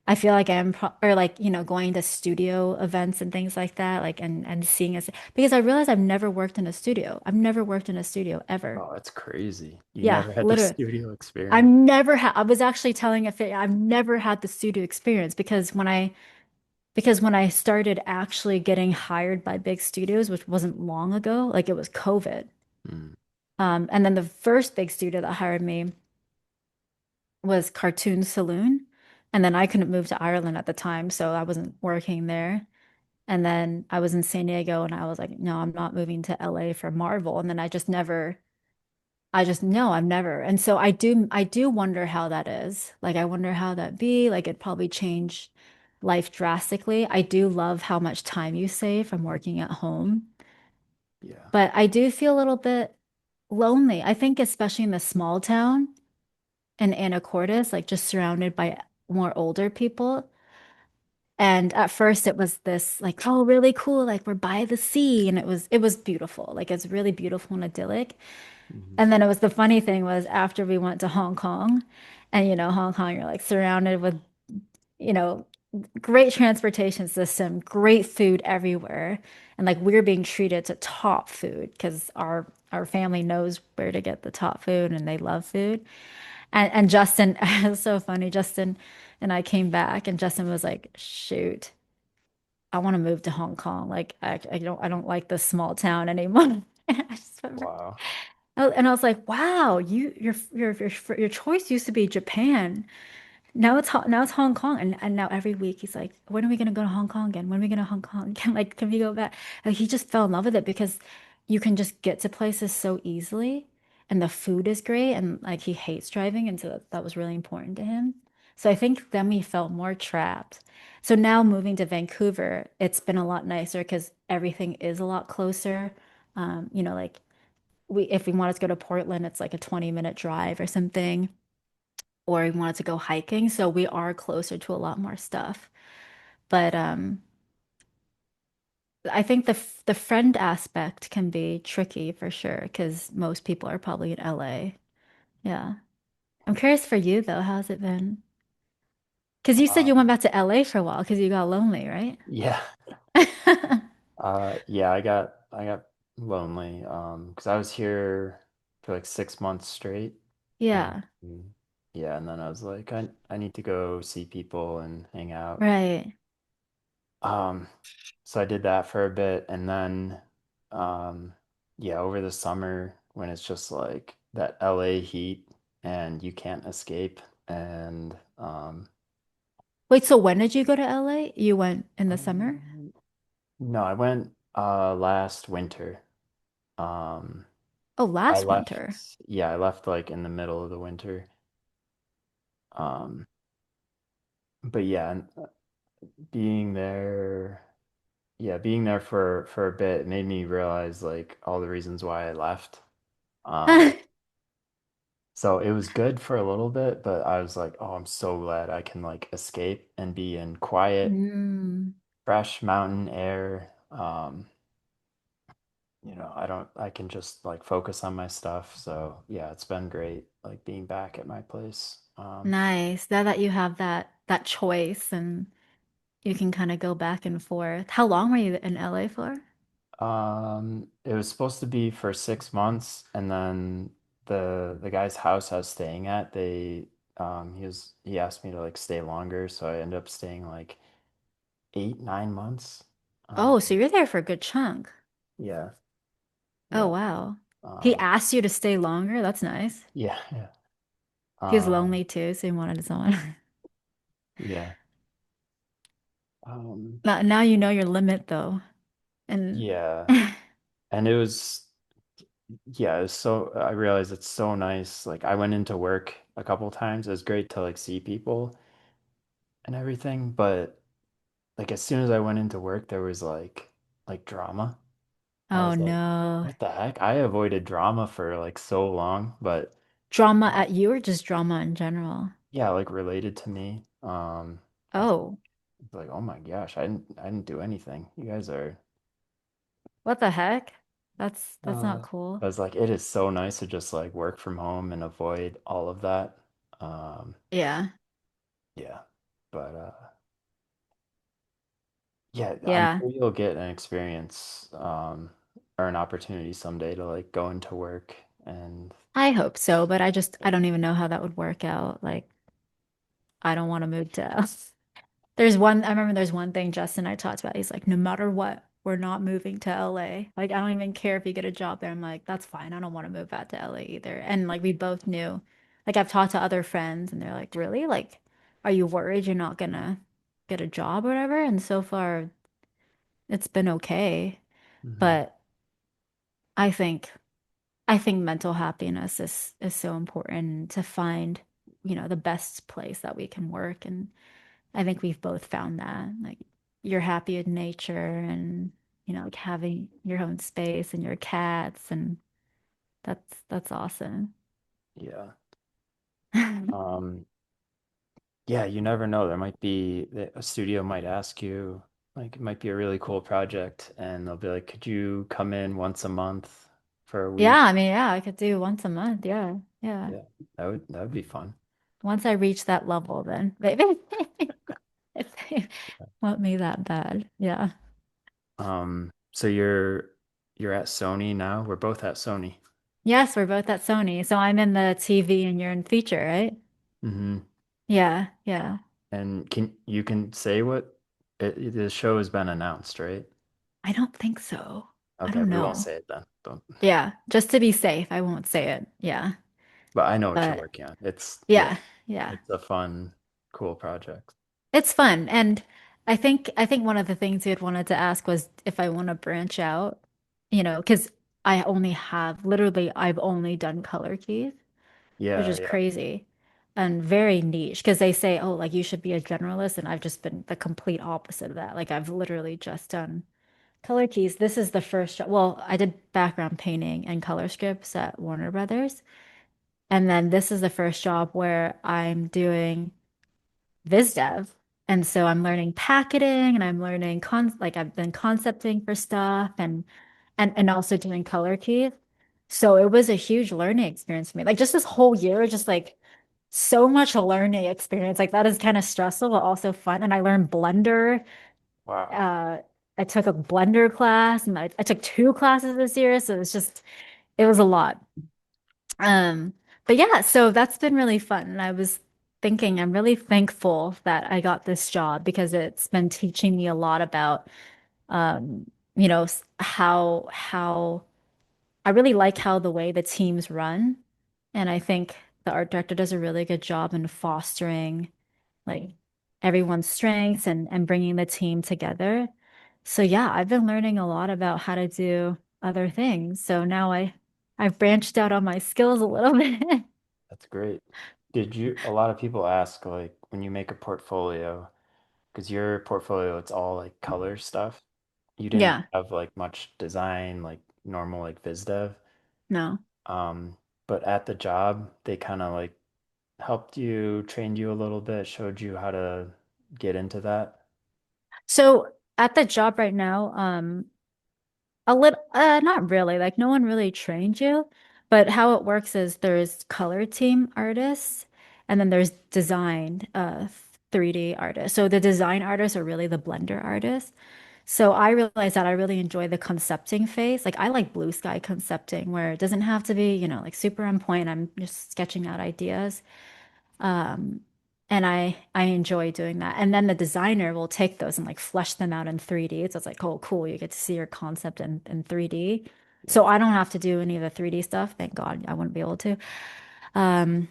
I feel like I'm pro or like, you know, going to studio events and things like that, like and seeing us because I realized I've never worked in a studio. I've never worked in a studio ever. Oh, that's crazy. You Yeah, never had the literally. studio I've experience. never had I was actually telling a fit I've never had the studio experience because when I started actually getting hired by big studios, which wasn't long ago, like it was COVID. Mm, And then the first big studio that hired me was Cartoon Saloon. And then I couldn't move to Ireland at the time, so I wasn't working there. And then I was in San Diego and I was like, no, I'm not moving to LA for Marvel. And then I just, no, I've never. And so I do wonder how that is. Like, I wonder how that be. Like, it'd probably change life drastically. I do love how much time you save from working at home, yeah. but I do feel a little bit lonely. I think, especially in the small town in Anacortes, like just surrounded by more older people. And at first it was this like, oh, really cool, like we're by the sea. And it was beautiful. Like it's really beautiful and idyllic. Hmm. And then it was the funny thing was after we went to Hong Kong, and you know, Hong Kong, you're like surrounded with, you know, great transportation system, great food everywhere. And like we're being treated to top food because our family knows where to get the top food and they love food. And Justin, it's so funny. Justin and I came back and Justin was like, shoot. I want to move to Hong Kong. Like I don't like this small town anymore. And I just remember, Wow. and I was like, wow, your choice used to be Japan. Now it's Hong Kong. And now every week he's like, when are we gonna go to Hong Kong again? When are we gonna Hong Kong again? Like, can we go back? Like he just fell in love with it because you can just get to places so easily and the food is great and like he hates driving and so that was really important to him. So I think then we felt more trapped. So now moving to Vancouver, it's been a lot nicer because everything is a lot closer. You know, like we if we wanted to go to Portland, it's like a 20-minute drive or something or we wanted to go hiking. So we are closer to a lot more stuff. But I think the friend aspect can be tricky for sure because most people are probably in LA. Yeah. I'm curious for you though, how's it been? Because you said you went Um, back to LA for a while because you got lonely, right? yeah. Yeah, I got lonely because I was here for like 6 months straight, and Yeah, yeah, and then I was like, I need to go see people and hang out. right. Um, so I did that for a bit, and then um, yeah, over the summer when it's just like that LA heat and you can't escape, and Wait, so when did you go to LA? You went in the summer? um, no, I went last winter. Um, Oh, I last left, winter. yeah, I left like in the middle of the winter. Um, but yeah, and being there, yeah, being there for a bit made me realize like all the reasons why I left. Um, so it was good for a little bit, but I was like, oh, I'm so glad I can like escape and be in quiet, Mm, fresh mountain air. I can just like focus on my stuff. So yeah, it's been great like being back at my place. nice. Now that you have that choice and you can kind of go back and forth. How long were you in LA for? It was supposed to be for 6 months, and then the guy's house I was staying at, he asked me to like stay longer, so I ended up staying like 8, 9 months. Oh, so Um, you're there for a good chunk. yeah, Oh, yeah, wow. He um, asked you to stay longer. That's nice. yeah, yeah, He was um, lonely too, so he wanted someone. yeah, um, Now you know your limit though. And yeah, and yeah, it was so I realized it's so nice. Like I went into work a couple times. It was great to like see people and everything, but like as soon as I went into work, there was like drama. I oh was like, no. what the heck? I avoided drama for like so long, but Drama uh, at you or just drama in general? yeah, like related to me. It's Oh, like, oh my gosh, I didn't do anything. You guys are what the heck? That's not I cool. was like, it is so nice to just like work from home and avoid all of that. Um, Yeah. yeah. But yeah, I'm Yeah. sure you'll get an experience or an opportunity someday to like go into work and I hope so, but I don't even know how that would work out. Like, I don't want to move to I remember there's one thing Justin and I talked about. He's like, no matter what, we're not moving to LA. Like, I don't even care if you get a job there. I'm like, that's fine. I don't want to move out to LA either. And like, we both knew, like, I've talked to other friends and they're like, really? Like, are you worried you're not gonna get a job or whatever? And so far, it's been okay. Mhm. But I think, I think mental happiness is so important to find, the best place that we can work. And I think we've both found that. Like you're happy in nature and like having your own space and your cats and that's awesome. Yeah. Um, yeah, you never know. There might be a studio might ask you, like it might be a really cool project and they'll be like, could you come in once a month for a Yeah, week? I mean, yeah, I could do once a month. Yeah. Yeah. Yeah, that would be fun. Once I reach that level, then maybe if they want me that bad. Yeah. So you're at Sony now? We're both at Sony. Yes, we're both at Sony. So I'm in the TV and you're in feature, right? Hmm. Yeah. Yeah. And can say what the show has been announced, right? I don't think so. I Okay, don't we won't know. say it then. Don't. Yeah. Just to be safe, I won't say it. Yeah. But I know what you're But working on. It's yeah, yeah. Yeah. it's a fun, cool project. It's fun. And I think one of the things you had wanted to ask was if I want to branch out, because I've only done color keys, which Yeah, is yeah. crazy and very niche because they say, oh, like you should be a generalist. And I've just been the complete opposite of that. Like I've literally just done color keys. This is the first job. Well, I did background painting and color scripts at Warner Brothers. And then this is the first job where I'm doing visdev. And so I'm learning packaging and I'm learning like I've been concepting for stuff and also doing color keys. So it was a huge learning experience for me. Like just this whole year, just like so much learning experience. Like that is kind of stressful, but also fun. And I learned Blender, Wow. uh, I took a blender class and I took two classes this year. So it was a lot. Um, but yeah, so that's been really fun. And I was thinking, I'm really thankful that I got this job because it's been teaching me a lot about, um, how I really like how the way the teams run. And I think the art director does a really good job in fostering like everyone's strengths and bringing the team together. So yeah, I've been learning a lot about how to do other things. So now I've branched out on my skills a little bit. That's great. A lot of people ask like when you make a portfolio, because your portfolio, it's all like color stuff. You didn't Yeah, have like much design, like normal like visdev. no. Um, but at the job, they kind of like helped you, trained you a little bit, showed you how to get into that. So at the job right now, a little, not really. Like no one really trained you, but how it works is there's color team artists, and then there's design, 3D artists. So the design artists are really the blender artists. So I realized that I really enjoy the concepting phase. Like I like blue sky concepting, where it doesn't have to be, like super on point. I'm just sketching out ideas. Um, and I enjoy doing that. And then the designer will take those and like flesh them out in 3D. So it's like, oh, cool, you get to see your concept in 3D. Yeah. So I don't have to do any of the 3D stuff. Thank God I wouldn't be able to. Um,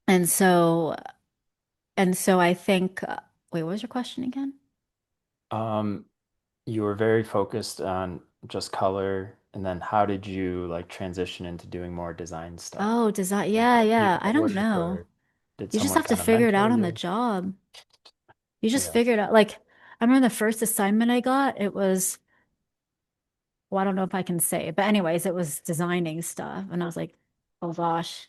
and so and so I think, wait, what was your question again? Um, you were very focused on just color, and then how did you like transition into doing more design stuff? Oh, design. Like, Yeah, yeah, yeah. I what don't was it know. for? Did You just someone have to kind of figure it mentor out on the you? job. You just Yeah. figure it out. Like, I remember the first assignment I got, it was, well, I don't know if I can say, but anyways, it was designing stuff. And I was like, oh gosh,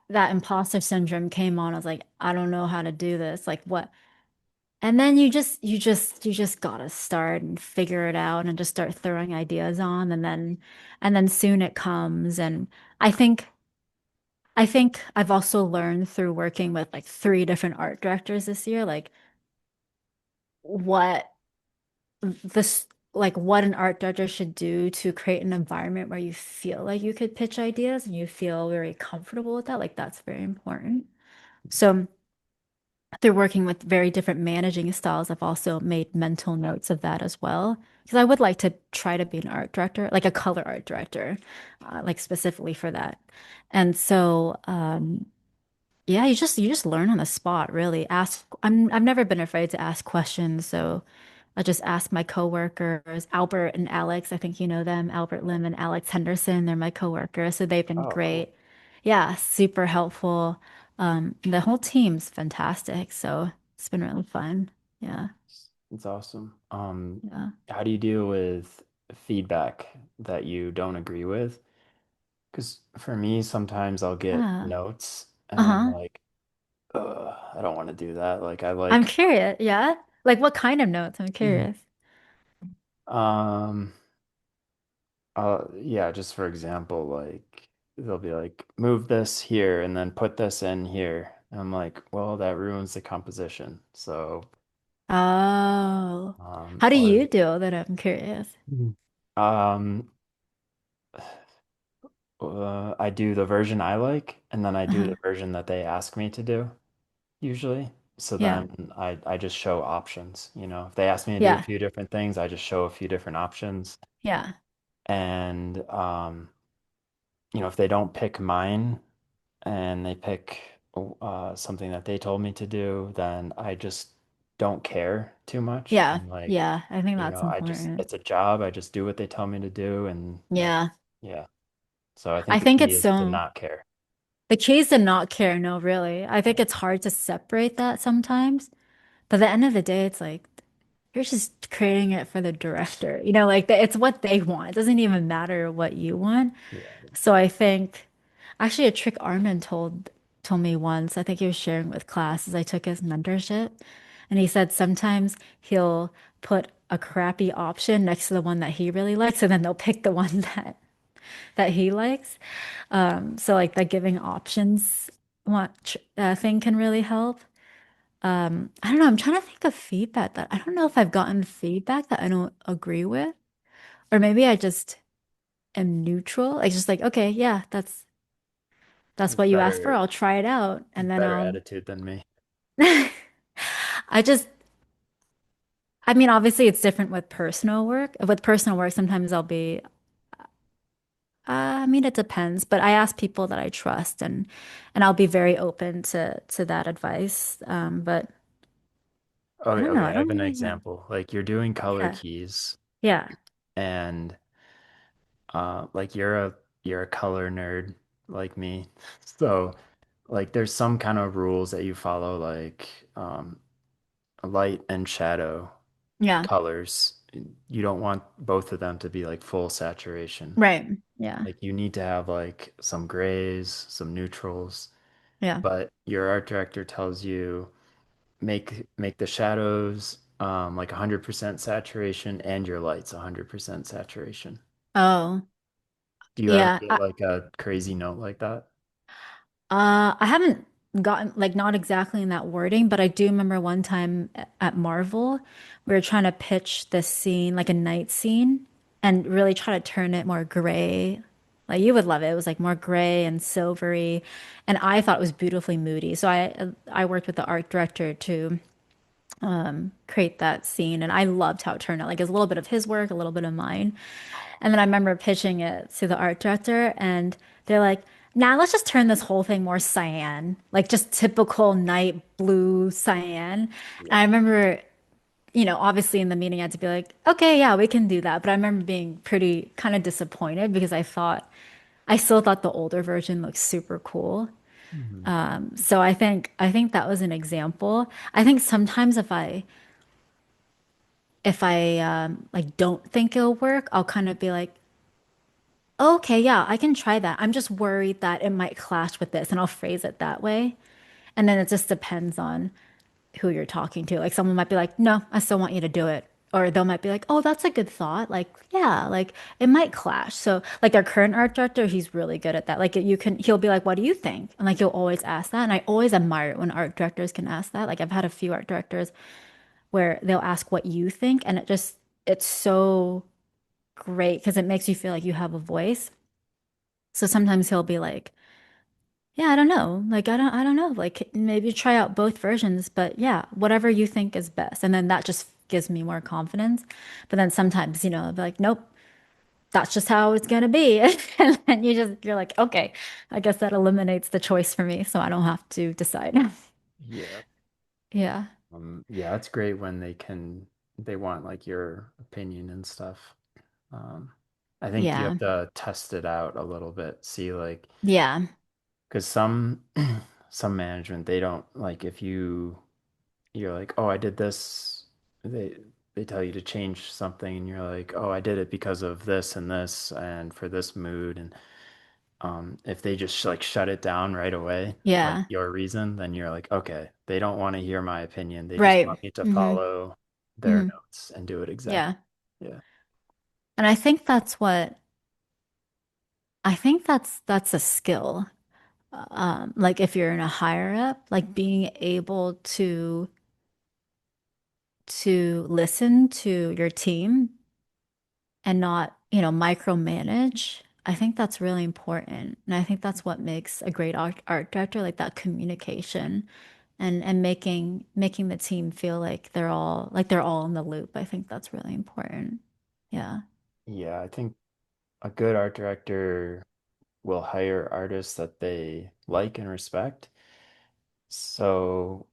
that imposter syndrome came on. I was like, I don't know how to do this. Like, what? And then you just gotta start and figure it out and just start throwing ideas on. And then soon it comes. And I think, I think I've also learned through working with like three different art directors this year, like what this like what an art director should do to create an environment where you feel like you could pitch ideas and you feel very comfortable with that. Like that's very important. So through working with very different managing styles, I've also made mental notes of that as well. Because I would like to try to be an art director, like a color art director, like specifically for that. And so, yeah, you just learn on the spot, really. I've never been afraid to ask questions, so I just ask my coworkers, Albert and Alex. I think you know them, Albert Lim and Alex Henderson. They're my coworkers, so they've been Oh, cool. great. Yeah, super helpful. The whole team's fantastic, so it's been really fun. Yeah, It's awesome. yeah, How do you deal with feedback that you don't agree with? Because for me, sometimes I'll get yeah. notes and I'm Uh-huh. like, ugh, I don't want to do that. Like I I'm like, curious. Yeah, like what kind of notes? I'm Mhm. curious. um, yeah, just for example, like they'll be like, move this here and then put this in here. And I'm like, well, that ruins the composition. So, Oh, how do or you do that? I'm curious. Mhm. um, I do the version I like, and then I do Uh-huh. the version that they ask me to do, usually. So Yeah, then I just show options. If they ask me to do a yeah, few different things, I just show a few different options. yeah, And if they don't pick mine and they pick something that they told me to do, then I just don't care too much. yeah, I'm like, yeah. I think that's important. it's a job. I just do what they tell me to do, and Yeah. yeah. So I I think the think key it's is to so not care. the key is to not care. No, really. I think Yeah. it's hard to separate that sometimes. But at the end of the day, it's like you're just creating it for the director. Like it's what they want. It doesn't even matter what you want. Yeah. So I think actually a trick Armin told me once, I think he was sharing with class as I took his mentorship. And he said sometimes he'll put a crappy option next to the one that he really likes, and then they'll pick the one that he likes. So like the giving options thing can really help. I don't know, I'm trying to think of feedback that I don't know if I've gotten feedback that I don't agree with, or maybe I just am neutral. Like just like, okay, yeah, that's what you asked for. I'll try it out and then Better I'll attitude than me. I just I mean, obviously it's different with personal work. With personal work, sometimes I'll be I mean, it depends, but I ask people that I trust and I'll be very open to that advice. But I Okay, don't know. okay, I I have don't an really have. example. Like you're doing color Yeah. keys Yeah. and like you're a color nerd like me. So like there's some kind of rules that you follow like light and shadow Yeah. colors. You don't want both of them to be like full saturation. Right. Yeah. Like you need to have like some grays, some neutrals, Yeah. but your art director tells you make the shadows like 100% saturation and your lights 100% saturation. Oh, Do you ever yeah. get like a crazy note like that? I haven't gotten like not exactly in that wording, but I do remember one time at Marvel, we were trying to pitch this scene, like a night scene, and really try to turn it more gray. Like you would love it. It was like more gray and silvery, and I thought it was beautifully moody. So I worked with the art director to create that scene, and I loved how it turned out. Like it's a little bit of his work, a little bit of mine. And then I remember pitching it to the art director, and they're like, now let's just turn this whole thing more cyan, like just typical night blue cyan. And Yeah. I remember, obviously in the meeting, I had to be like, okay, yeah, we can do that. But I remember being pretty kind of disappointed because I still thought the older version looked super cool. Mhm. So I think that was an example. I think sometimes if I like don't think it'll work, I'll kind of be like, okay, yeah, I can try that. I'm just worried that it might clash with this, and I'll phrase it that way. And then it just depends on who you're talking to. Like someone might be like, "No, I still want you to do it." Or they might be like, "Oh, that's a good thought." Like, yeah, like it might clash. So, like our current art director, he's really good at that. Like he'll be like, "What do you think?" And like he'll always ask that. And I always admire it when art directors can ask that. Like I've had a few art directors where they'll ask what you think, and it's so great because it makes you feel like you have a voice. So sometimes he'll be like, yeah, I don't know. Like I don't know. Like maybe try out both versions, but yeah, whatever you think is best. And then that just gives me more confidence. But then sometimes, I'll be like, nope, that's just how it's gonna be. And then you're like, okay, I guess that eliminates the choice for me, so I don't have to decide. Yeah. Yeah. Yeah, it's great when they want like your opinion and stuff. Um, I think you Yeah. have to test it out a little bit, see like, Yeah. because some management they don't like if you're like, oh, I did this. They they tell you to change something, and you're like, oh, I did it because of this and this, and for this mood. And if they just like shut it down right away, like Yeah. your reason, then you're like, okay, they don't want to hear my opinion. They just Right. want me to hmm follow their hmm notes and do it exactly. Yeah. Yeah. And I think that's a skill. Like if you're in a higher up, like being able to listen to your team and not, micromanage. I think that's really important. And I think that's what makes a great art director, like that communication and making the team feel like they're all in the loop. I think that's really important. Yeah. Yeah, I think a good art director will hire artists that they like and respect. So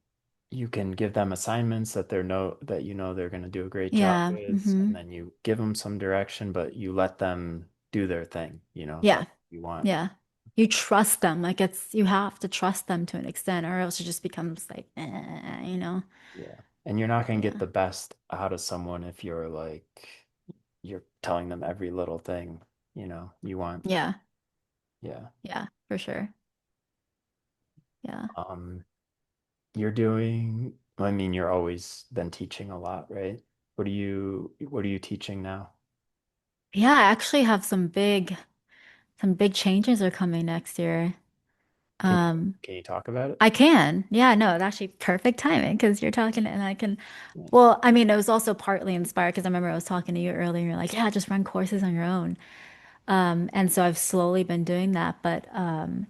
you can give them assignments that you know they're going to do a great job Yeah. with, and then you give them some direction, but you let them do their thing, Yeah. that you want. Yeah. You trust them. Like you have to trust them to an extent, or else it just becomes like, Yeah. And you're not going to get Yeah. the best out of someone if you're like you're telling them every little thing, you want. Yeah. Yeah. Yeah, for sure. Yeah. Um, you're doing, I mean, you're always been teaching a lot, right? What are you teaching now? Yeah, I actually have some big changes are coming next year. Can you Um, can you talk about it? I can. Yeah, no, it's actually perfect timing because you're talking and I can. Nice. Well, I mean, it was also partly inspired because I remember I was talking to you earlier. You're like, yeah, just run courses on your own. And so I've slowly been doing that, but I'm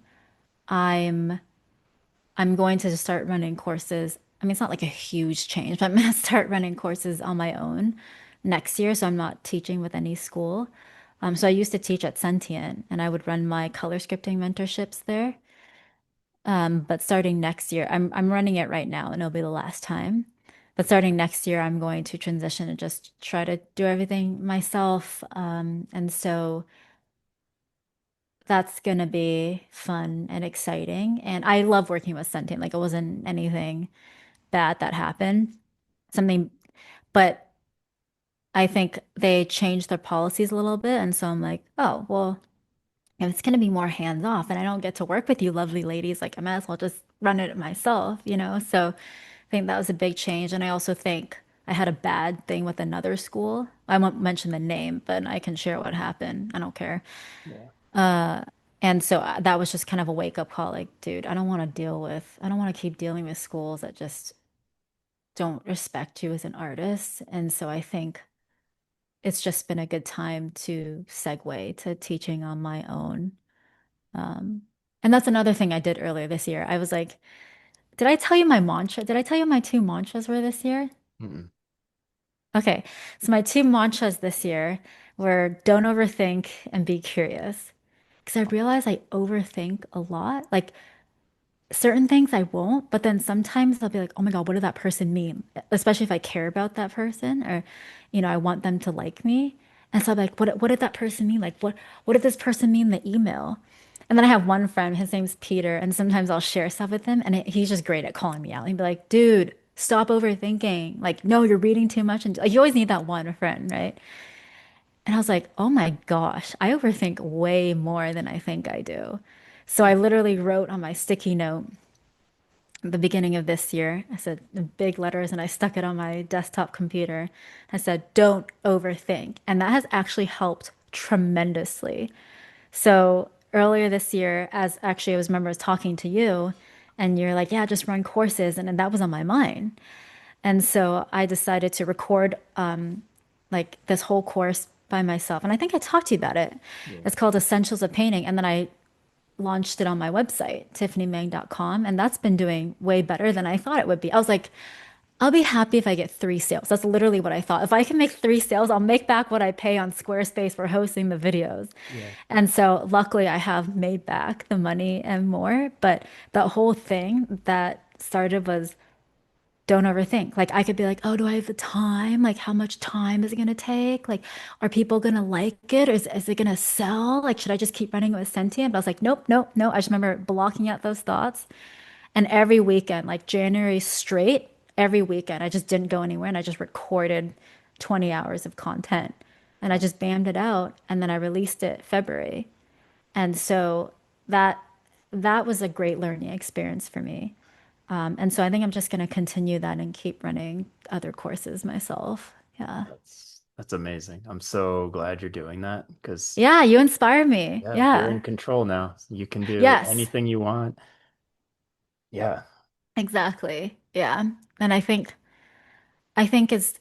I'm going to start running courses. I mean, it's not like a huge change, but I'm going to start running courses on my own next year. So I'm not teaching with any school. So I used to teach at Sentient and I would run my color scripting mentorships there. But starting next year, I'm running it right now and it'll be the last time. But starting next year, I'm going to transition and just try to do everything myself. And so that's gonna be fun and exciting. And I love working with Sentient. Like it wasn't anything bad that happened. Something, but I think they changed their policies a little bit. And so I'm like, oh, well, if it's going to be more hands off and I don't get to work with you lovely ladies, like I might as well just run it myself, you know? So I think that was a big change. And I also think I had a bad thing with another school. I won't mention the name, but I can share what happened. I don't care. Yeah. And so that was just kind of a wake up call. Like, dude, I don't want to keep dealing with schools that just don't respect you as an artist. And so I think it's just been a good time to segue to teaching on my own. Um, and that's another thing I did earlier this year. I was like, did I tell you my mantra? Did I tell you my two mantras were this year? Mm-mm. Okay. So my two mantras this year were don't overthink and be curious. Because I realize I overthink a lot. Like certain things I won't, but then sometimes I'll be like, oh my God, what did that person mean? Especially if I care about that person or, I want them to like me. And so I'm like, what did that person mean? Like, what did this person mean in the email? And then I have one friend, his name's Peter, and sometimes I'll share stuff with him, and he's just great at calling me out. He'd be like, dude, stop overthinking. Like, no, you're reading too much. And like, you always need that one friend, right? And I was like, oh my gosh, I overthink way more than I think I do. So I literally wrote on my sticky note, the beginning of this year. I said in big letters and I stuck it on my desktop computer. I said, don't overthink. And that has actually helped tremendously. So earlier this year, as actually I was remember I was talking to you and you're like, yeah, just run courses. And that was on my mind. And so I decided to record like this whole course by myself. And I think I talked to you about it. Yeah. It's called Essentials of Painting. And then I launched it on my website, tiffaniemang.com, and that's been doing way better than I thought it would be. I was like, I'll be happy if I get three sales. That's literally what I thought. If I can make three sales, I'll make back what I pay on Squarespace for hosting the videos. Yeah. And so luckily I have made back the money and more, but the whole thing that started was don't overthink. Like I could be like, oh, do I have the time? Like how much time is it gonna take? Like are people gonna like it? Or is it gonna sell? Like should I just keep running it with Sentient? But I was like, nope, nope, no. I just remember blocking out those thoughts. And every weekend, like January straight, every weekend, I just didn't go anywhere and I just recorded 20 hours of content. And I Oh, just bammed it out and then I released it February. And so that that was a great learning experience for me. And so I think I'm just going to continue that and keep running other courses myself. Yeah. that's amazing. I'm so glad you're doing that because Yeah, you inspire me. yeah, you're in Yeah. control now. You can do Yes, anything you want. Yeah. exactly. Yeah. And I think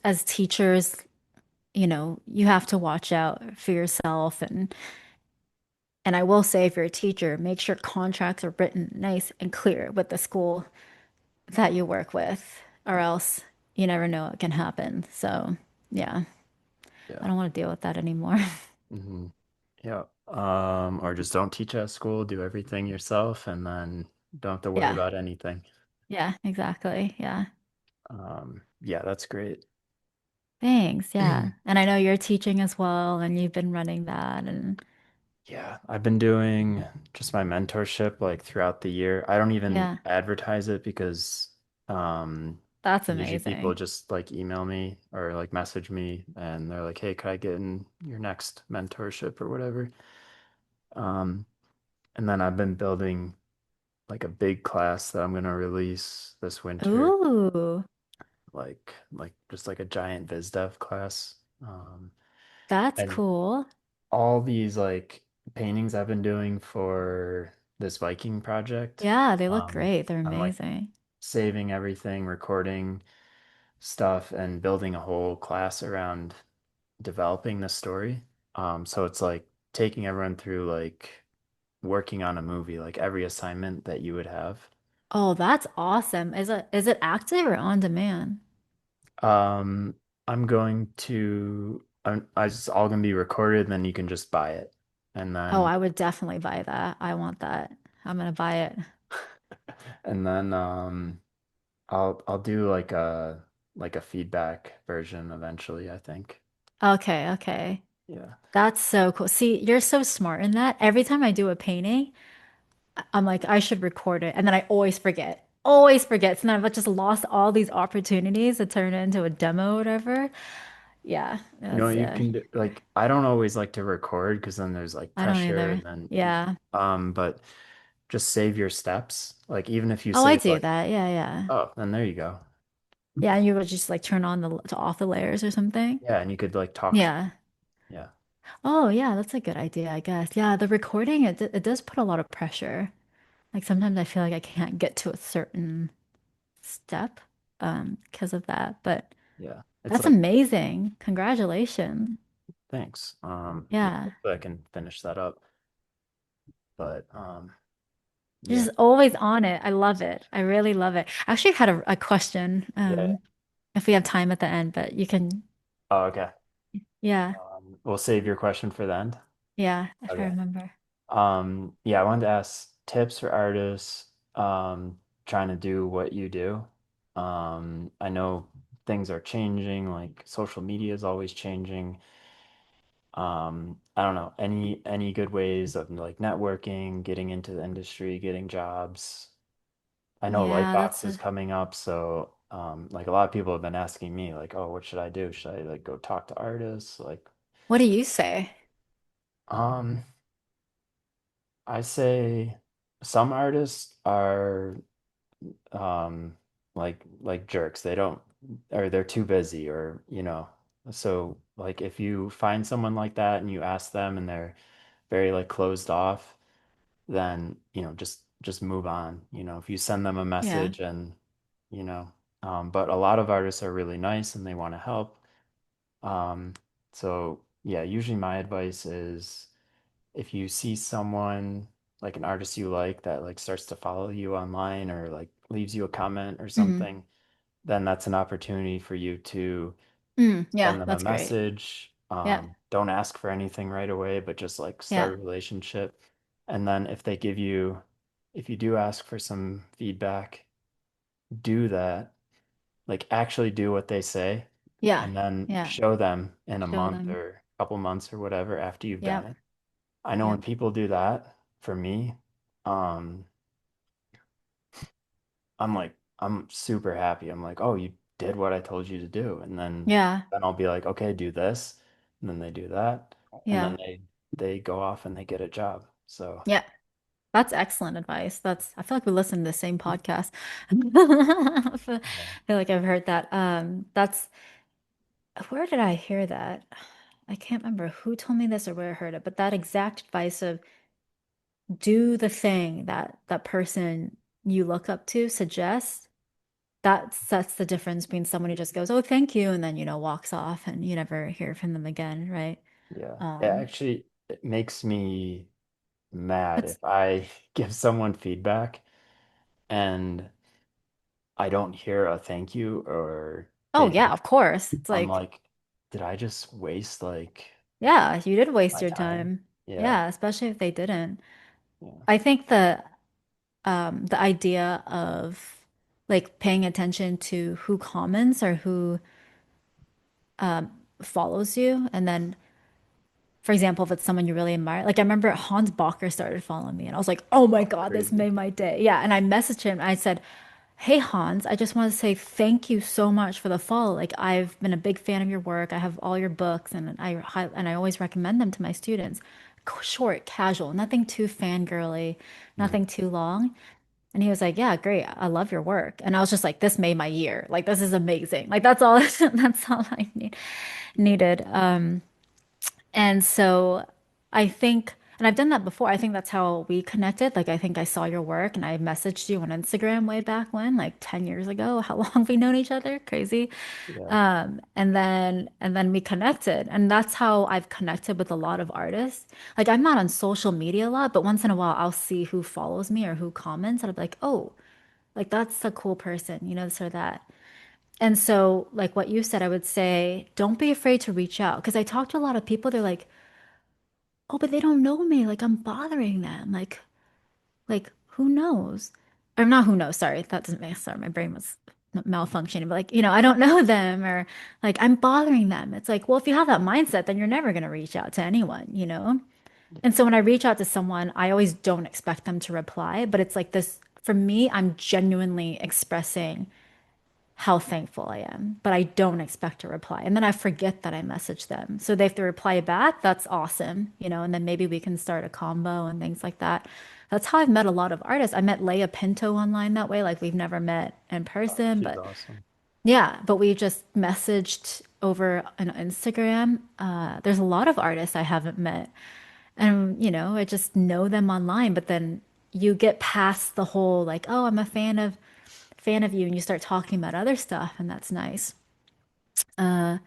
as teachers, you have to watch out for yourself and I will say if you're a teacher, make sure contracts are written nice and clear with the school that you work with, or else you never know what can happen. So, yeah, I Yeah. don't want to deal with that anymore. Hmm. Yeah. Or just don't teach at school, do everything yourself, and then don't have to worry Yeah. about anything. Yeah, exactly. Yeah. Yeah, that's great. Thanks. Yeah. And I know you're teaching as well, and you've been running that. And Yeah, I've been doing just my mentorship like throughout the year. I don't even yeah, advertise it because um that's usually people amazing. just like email me or like message me and they're like, "Hey, could I get in your next mentorship or whatever?" Um and then I've been building like a big class that I'm gonna release this winter, Ooh, like just like a giant visdev class. Um that's and cool. all these like paintings I've been doing for this Viking project. Yeah, they look Um, great. They're I'm like amazing. saving everything, recording stuff, and building a whole class around developing the story. So it's like taking everyone through like working on a movie, like every assignment that you would have. Oh, that's awesome. Is it active or on demand? Um, I'm going to, I just all gonna be recorded, and then you can just buy it. And Oh, then, I would definitely buy that. I want that. I'm gonna buy it. and then, I'll do like a feedback version eventually, I think. Okay, okay. Yeah. That's so cool. See, you're so smart in that. Every time I do a painting, I'm like, I should record it. And then I always forget. Always forget. So now I've just lost all these opportunities to turn it into a demo or whatever. Yeah, You know, that's you can do, like I don't always like to record because then there's like I don't pressure either. and then Yeah. but just save your steps. Like even if you Oh, I save do like, that. Yeah, yeah. oh, then there you go. Yeah, and you would just like turn on the to off the layers or something. Yeah, and you could like talk. Yeah. Yeah. Oh, yeah, that's a good idea, I guess. Yeah, the recording it does put a lot of pressure. Like sometimes I feel like I can't get to a certain step because of that. But Yeah. It's that's like, amazing. Congratulations. thanks. Yeah, Yeah. hopefully I can finish that up. But You're yeah. just always on it. I love it. I really love it. I actually had a question, Yeah. if we have time at the end, but you can, Oh, okay. yeah, We'll save your question for the end. yeah, if I Okay. remember. Yeah, I wanted to ask tips for artists trying to do what you do. I know things are changing, like social media is always changing. I don't know, any good ways of like networking, getting into the industry, getting jobs. I know Yeah, Lightbox is coming up, so like a lot of people have been asking me like, "Oh, what should I do? Should I like go talk to artists?" Like, what do you say? um, I say some artists are like jerks. They don't, or they're too busy, or so like if you find someone like that and you ask them and they're very like closed off, then just move on. If you send them a Yeah. message and you know but a lot of artists are really nice and they want to help. So yeah, usually my advice is if you see someone like an artist you like that like starts to follow you online or like leaves you a comment or Hmm. something, then that's an opportunity for you to Yeah, send them a that's great. message. Yeah. Don't ask for anything right away, but just like start Yeah. a relationship. And then if you do ask for some feedback, do that. Like actually do what they say, Yeah. and then Yeah. show them in a Show month them. or a couple months or whatever after you've done Yep. it. I know when Yep. people do that, for me, um, I'm super happy. I'm like, oh, you did what I told you to do. And Yeah. then I'll be like, okay, do this. And then they do that. And then Yeah. they go off and they get a job. So Yeah. That's excellent advice. I feel like we listen to the same podcast. I yeah. feel like I've heard that. Where did I hear that? I can't remember who told me this or where I heard it, but that exact advice of do the thing that that person you look up to suggests, that's the difference between someone who just goes, "Oh, thank you," and then, walks off and you never hear from them again, right? Yeah. Um, It makes me mad that's if I give someone feedback and I don't hear a thank you or they oh yeah, don't. of course. It's I'm like, like, did I just waste like yeah, you did waste my your time? time. Yeah. Yeah, especially if they didn't. Yeah. I think the idea of like paying attention to who comments or who follows you, and then for example, if it's someone you really admire, like I remember Hans Bacher started following me, and I was like, "Oh my Oh, God, this crazy. made my day!" Yeah, and I messaged him. I said, "Hey Hans, I just want to say thank you so much for the follow. Like I've been a big fan of your work. I have all your books, and I always recommend them to my students. Short, casual, nothing too fangirly, Mm. nothing too long." And he was like, "Yeah, great. I love your work." And I was just like, "This made my year. Like this is amazing. Like that's all that's all I needed." And so I think, And I've done that before. I think that's how we connected. Like I think I saw your work and I messaged you on Instagram way back when, like 10 years ago. How long we known each other? Crazy. Yeah. And then we connected. And that's how I've connected with a lot of artists. Like I'm not on social media a lot, but once in a while I'll see who follows me or who comments, and I'll be like, oh, like that's a cool person, this or that. And so, like what you said, I would say, don't be afraid to reach out. Because I talk to a lot of people, they're like, oh, but they don't know me. Like I'm bothering them. Like who knows? Or not who knows, sorry. That doesn't make sorry, my brain was malfunctioning, but like, I don't know them or like I'm bothering them. It's like, well, if you have that mindset, then you're never gonna reach out to anyone. And so when I reach out to someone, I always don't expect them to reply, but it's like this for me, I'm genuinely expressing how thankful I am, but I don't expect a reply. And then I forget that I messaged them. So they have to reply back. That's awesome, and then maybe we can start a combo and things like that. That's how I've met a lot of artists. I met Leia Pinto online that way. Like we've never met in person, She's but awesome. yeah, but we just messaged over on Instagram. There's a lot of artists I haven't met. And, I just know them online, but then you get past the whole like, oh, I'm a fan of you, and you start talking about other stuff, and that's nice. And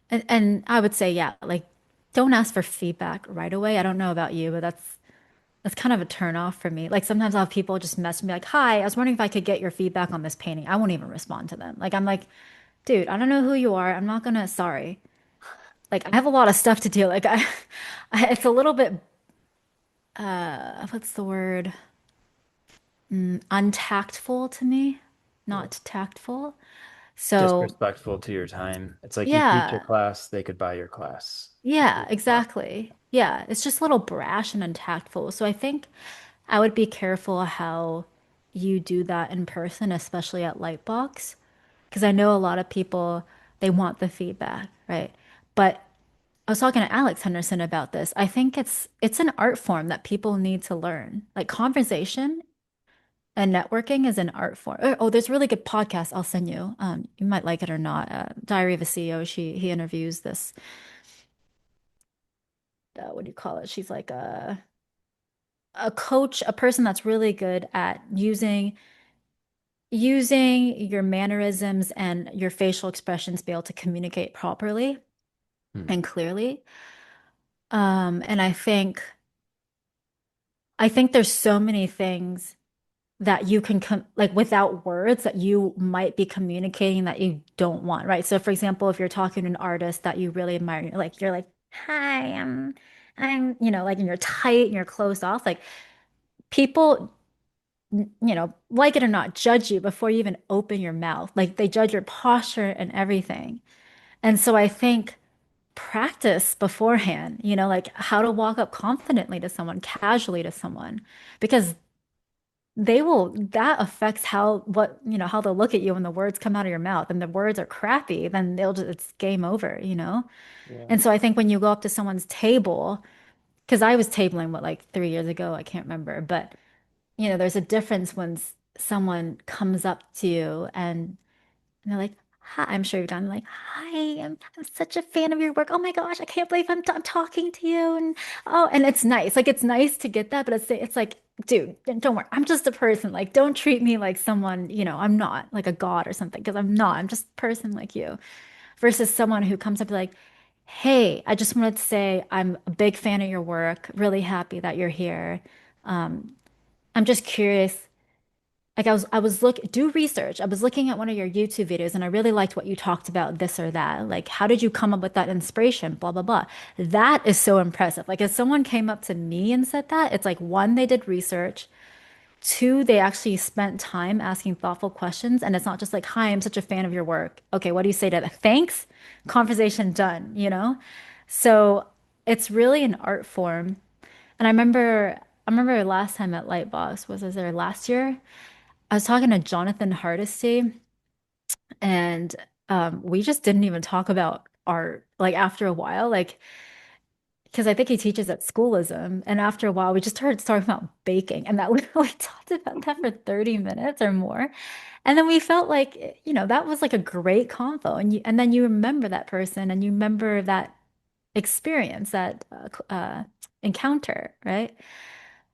I would say, yeah, like don't ask for feedback right away. I don't know about you, but that's kind of a turn off for me. Like sometimes I'll have people just message me like, "Hi, I was wondering if I could get your feedback on this painting." I won't even respond to them. Like I'm like, dude, I don't know who you are. I'm not gonna, sorry. Like I have a lot of stuff to do. Like it's a little bit, what's the word? Untactful to me, Yeah. not tactful. So Disrespectful to your time. It's like you teach a yeah, class, they could buy your class if yeah, you want. exactly. Yeah, it's just a little brash and untactful. So I think I would be careful how you do that in person, especially at Lightbox, because I know a lot of people, they want the feedback, right? But I was talking to Alex Henderson about this. I think it's an art form that people need to learn. Like conversation and networking is an art form. Oh, there's a really good podcast I'll send you. You might like it or not. Diary of a CEO. He interviews this. What do you call it? She's like a coach, a person that's really good at using your mannerisms and your facial expressions to be able to communicate properly Hmm. and clearly. And I think there's so many things that you can like without words that you might be communicating that you don't want, right? So for example, if you're talking to an artist that you really admire, like you're like, hi, I'm, like and you're tight and you're closed off, like people, like it or not, judge you before you even open your mouth. Like they judge your posture and everything. And so I think practice beforehand, like how to walk up confidently to someone, casually to someone, because that affects how they'll look at you when the words come out of your mouth and the words are crappy, then it's game over. Yeah. And so I think when you go up to someone's table, because I was tabling like 3 years ago, I can't remember, but there's a difference when someone comes up to you and they're like, hi, I'm sure you've done like, hi, I'm such a fan of your work. Oh my gosh, I can't believe I'm talking to you. And oh, and it's nice. Like, it's nice to get that, but it's like, dude, don't worry. I'm just a person. Like, don't treat me like someone, I'm not like a god or something because I'm not. I'm just a person like you versus someone who comes up like, hey, I just wanted to say I'm a big fan of your work. Really happy that you're here. I'm just curious, like I was do research. I was looking at one of your YouTube videos and I really liked what you talked about this or that. Like, how did you come up with that inspiration? Blah, blah, blah. That is so impressive. Like, if someone came up to me and said that, it's like one, they did research. Two, they actually spent time asking thoughtful questions. And it's not just like, hi, I'm such a fan of your work. Okay, what do you say to that? Thanks. Conversation done? So it's really an art form. And I remember last time at Lightbox, was there last year? I was talking to Jonathan Hardesty, and we just didn't even talk about art. Like after a while, like because I think he teaches at Schoolism, and after a while, we just started talking about baking, and that we talked about that for 30 minutes or more, and then we felt like that was like a great convo, and then you remember that person, and you remember that. experience, that encounter, right?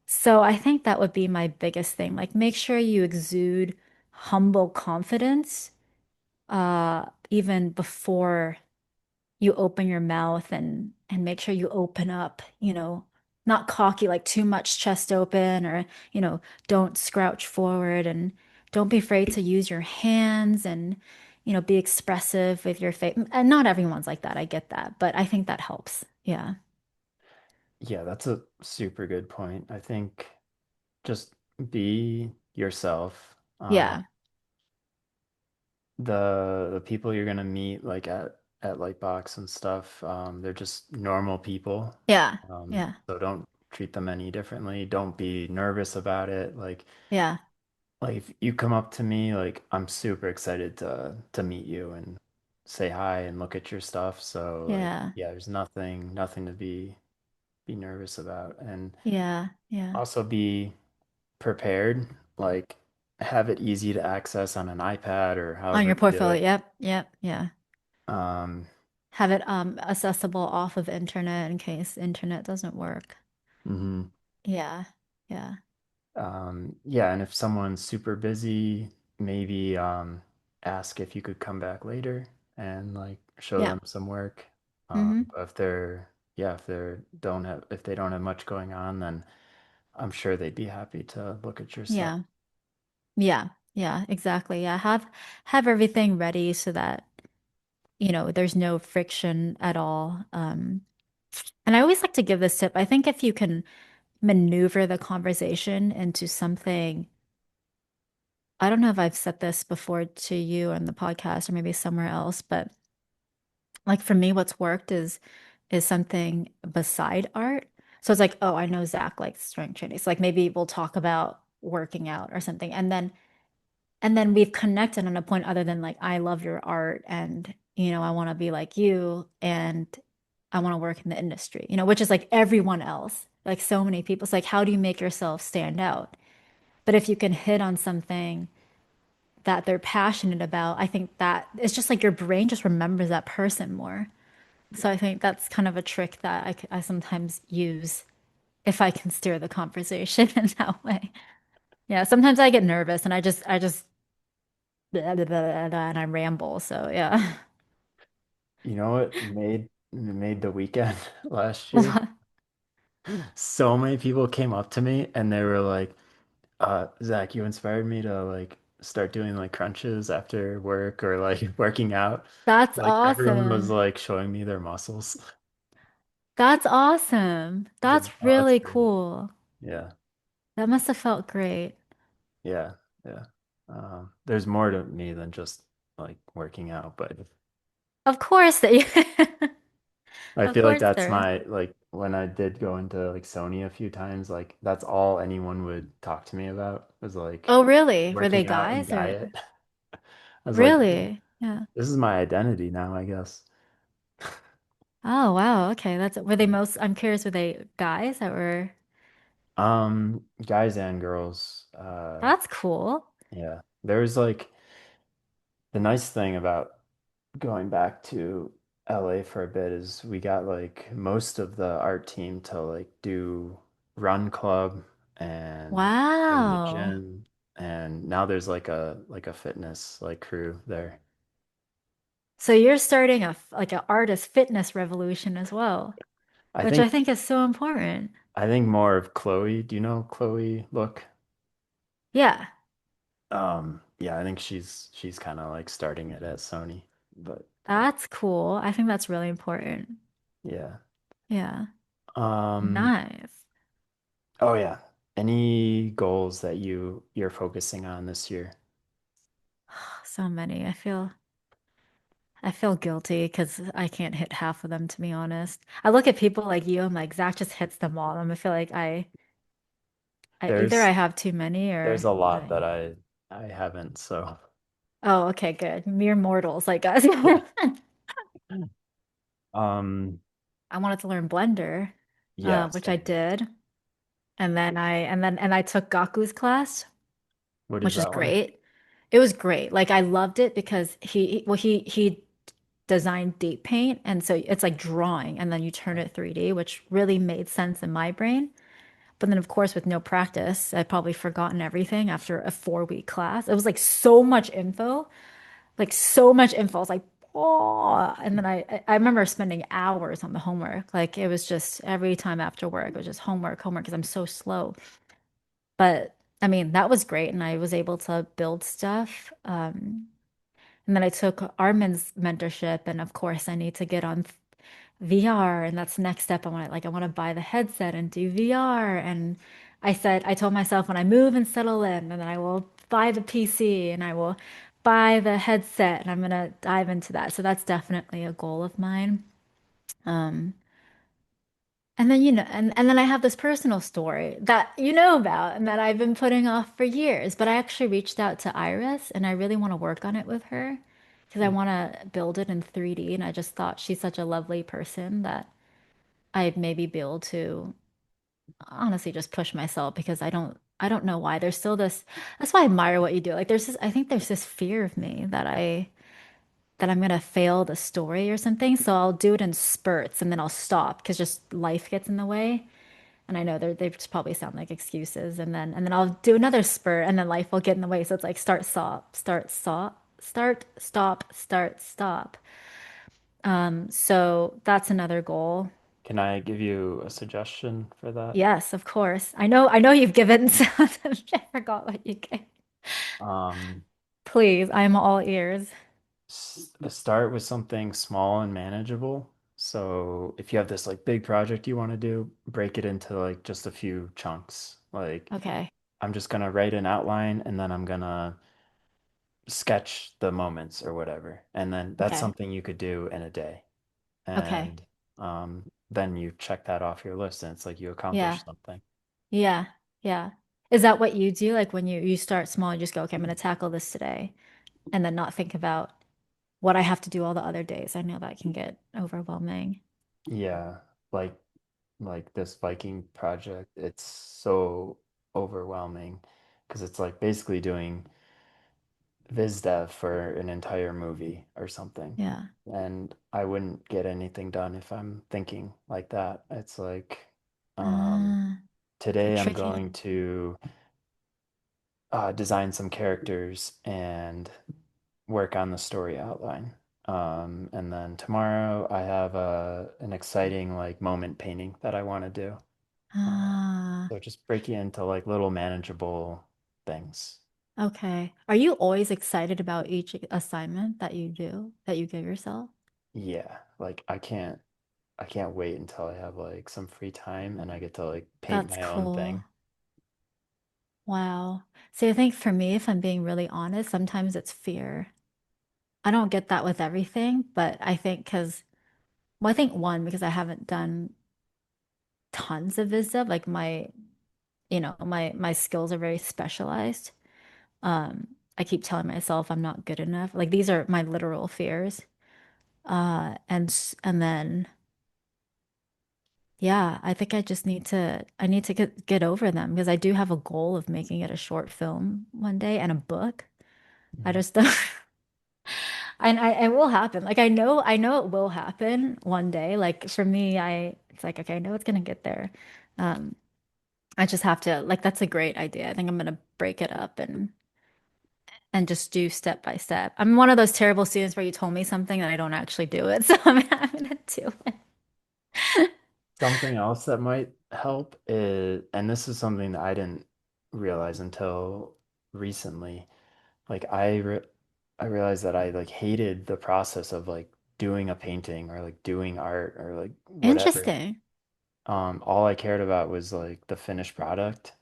So I think that would be my biggest thing. Like, make sure you exude humble confidence, even before you open your mouth, and make sure you open up, not cocky, like too much chest open, or, don't scrouch forward, and don't be afraid to use your hands, and, be expressive with your face. And not everyone's like that. I get that, but I think that helps. Yeah. Yeah, that's a super good point. I think just be yourself. Yeah. The people you're gonna meet like at Lightbox and stuff, they're just normal people. Yeah. Yeah. So don't treat them any differently. Don't be nervous about it. Yeah. Like if you come up to me, like I'm super excited to meet you and say hi and look at your stuff. So like Yeah. yeah, there's nothing to be nervous about. And Yeah. Yeah. also be prepared, like have it easy to access on an iPad or On however your you do portfolio. it. Yep. Yep. Yeah. Um, Have it accessible off of internet in case internet doesn't work. mhm. Yeah. Yeah. Yeah, and if someone's super busy, maybe ask if you could come back later and like show Yeah. them some work. Hmm. But if they're yeah, if they don't have much going on, then I'm sure they'd be happy to look at your stuff. Yeah. Yeah. Yeah. Exactly. Yeah. Have everything ready so that, there's no friction at all. And I always like to give this tip. I think if you can maneuver the conversation into something, I don't know if I've said this before to you on the podcast or maybe somewhere else, but like for me, what's worked is something beside art. So it's like, oh, I know Zach likes strength training. So like maybe we'll talk about working out or something. And then we've connected on a point other than like, I love your art, and I want to be like you, and I want to work in the industry, which is like everyone else, like so many people. It's like, how do you make yourself stand out? But if you can hit on something that they're passionate about, I think that it's just like your brain just remembers that person more. So I think that's kind of a trick that I sometimes use if I can steer the conversation in that way. Yeah, sometimes I get nervous and I just blah, blah, blah, blah, and I ramble. So yeah. You know what made the weekend last year? So many people came up to me and they were like, Zach, you inspired me to like start doing like crunches after work or like working out. That's Like everyone was awesome. like showing me their muscles. That's awesome. I was That's like, oh, that's really great. cool. Yeah, That must have felt great. yeah, yeah. There's more to me than just like working out, but Of course that you, I of feel like course that's there is. my like when I did go into like Sony a few times, like that's all anyone would talk to me about was like Oh, really? Were they working out and guys or diet. I was like, really? Yeah. this is my identity now, I guess. Oh, wow. Okay. Were they most, I'm curious, were they guys that were, Guys and girls. that's cool. Yeah. There's like the nice thing about going back to LA for a bit is we got like most of the art team to like do run club and go to the Wow. gym, and now there's like a fitness like crew there. So you're starting like an artist fitness revolution as well, I which I think think is so important. I think more of Chloe. Do you know Chloe Look? Yeah, Yeah, I think she's kind of like starting it at Sony. But that's cool. I think that's really important. yeah. Yeah. Um, Nice. oh yeah. Any goals that you're focusing on this year? So many. I feel guilty because I can't hit half of them, to be honest. I look at people like you, I'm like, Zach just hits them all. And I feel like I either I There's have too many there's or a lot I that I haven't, so Oh, okay, good. Mere mortals like us. yeah. Um, I wanted to learn Blender, yeah, which I same. did. And I took Gaku's class, What is which is that like? great. It was great. Like I loved it because well he design deep paint. And so it's like drawing and then you turn it 3D, which really made sense in my brain. But then, of course, with no practice, I'd probably forgotten everything after a 4 week class. It was like so much info, like so much info. I was like, oh, and then I remember spending hours on the homework. Like it was just every time after work, it was just homework, homework, because I'm so slow. But I mean, that was great, and I was able to build stuff. And then I took Armin's mentorship, and of course, I need to get on VR, and that's the next step. I want to buy the headset and do VR. And I told myself when I move and settle in, and then I will buy the PC and I will buy the headset, and I'm gonna dive into that. So that's definitely a goal of mine. Um, and then, and then I have this personal story that you know about and that I've been putting off for years. But I actually reached out to Iris and I really want to work on it with her because I want to build it in 3D. And I just thought she's such a lovely person that I'd maybe be able to honestly just push myself because I don't know why. There's still this, that's why I admire what you do. Like I think there's this fear of me that I'm gonna fail the story or something. So I'll do it in spurts and then I'll stop because just life gets in the way. And I know they just probably sound like excuses. And then I'll do another spurt and then life will get in the way. So it's like start, stop, start, stop, start, stop, start, stop. So that's another goal. Can I give you a suggestion for that? Yes, of course. I know you've given some. I forgot what you gave. Um, Please, I'm all ears. Start with something small and manageable. So if you have this like big project you want to do, break it into like just a few chunks. Like Okay, I'm just gonna write an outline and then I'm gonna sketch the moments or whatever. And then that's okay, something you could do in a day. okay. And then you check that off your list and it's like you Yeah, accomplished something. yeah, yeah. Is that what you do? Like when you start small, you just go, okay, I'm gonna tackle this today, and then not think about what I have to do all the other days. I know that can get overwhelming. Yeah, like this Viking project, it's so overwhelming because it's like basically doing visdev for an entire movie or something. Yeah. And I wouldn't get anything done if I'm thinking like that. It's like um, Ah, today I'm tricky. going to design some characters and work on the story outline. And then tomorrow I have an exciting like moment painting that I want to do. Um, Ah, so just break it into like little manageable things. okay. Are you always excited about each assignment that you give yourself? Yeah, like I can't wait until I have like some free time and I get to like paint That's my own cool. thing. Wow. See, I think for me, if I'm being really honest, sometimes it's fear. I don't get that with everything, but I think well, I think one, because I haven't done tons of this stuff, like my skills are very specialized. I keep telling myself I'm not good enough. Like these are my literal fears. And then yeah, I think I need to get over them because I do have a goal of making it a short film one day and a book. I Mhm. just don't and it will happen. Like I know it will happen one day. Like for me, it's like okay, I know it's gonna get there. Um, I just have to like that's a great idea. I think I'm gonna break it up and just do step by step. I'm one of those terrible students where you told me something and I don't actually do it, so I'm gonna do it. Something else that might help is, and this is something that I didn't realize until recently. Like I realized that I like hated the process of like doing a painting or like doing art or like whatever. Interesting. All I cared about was like the finished product.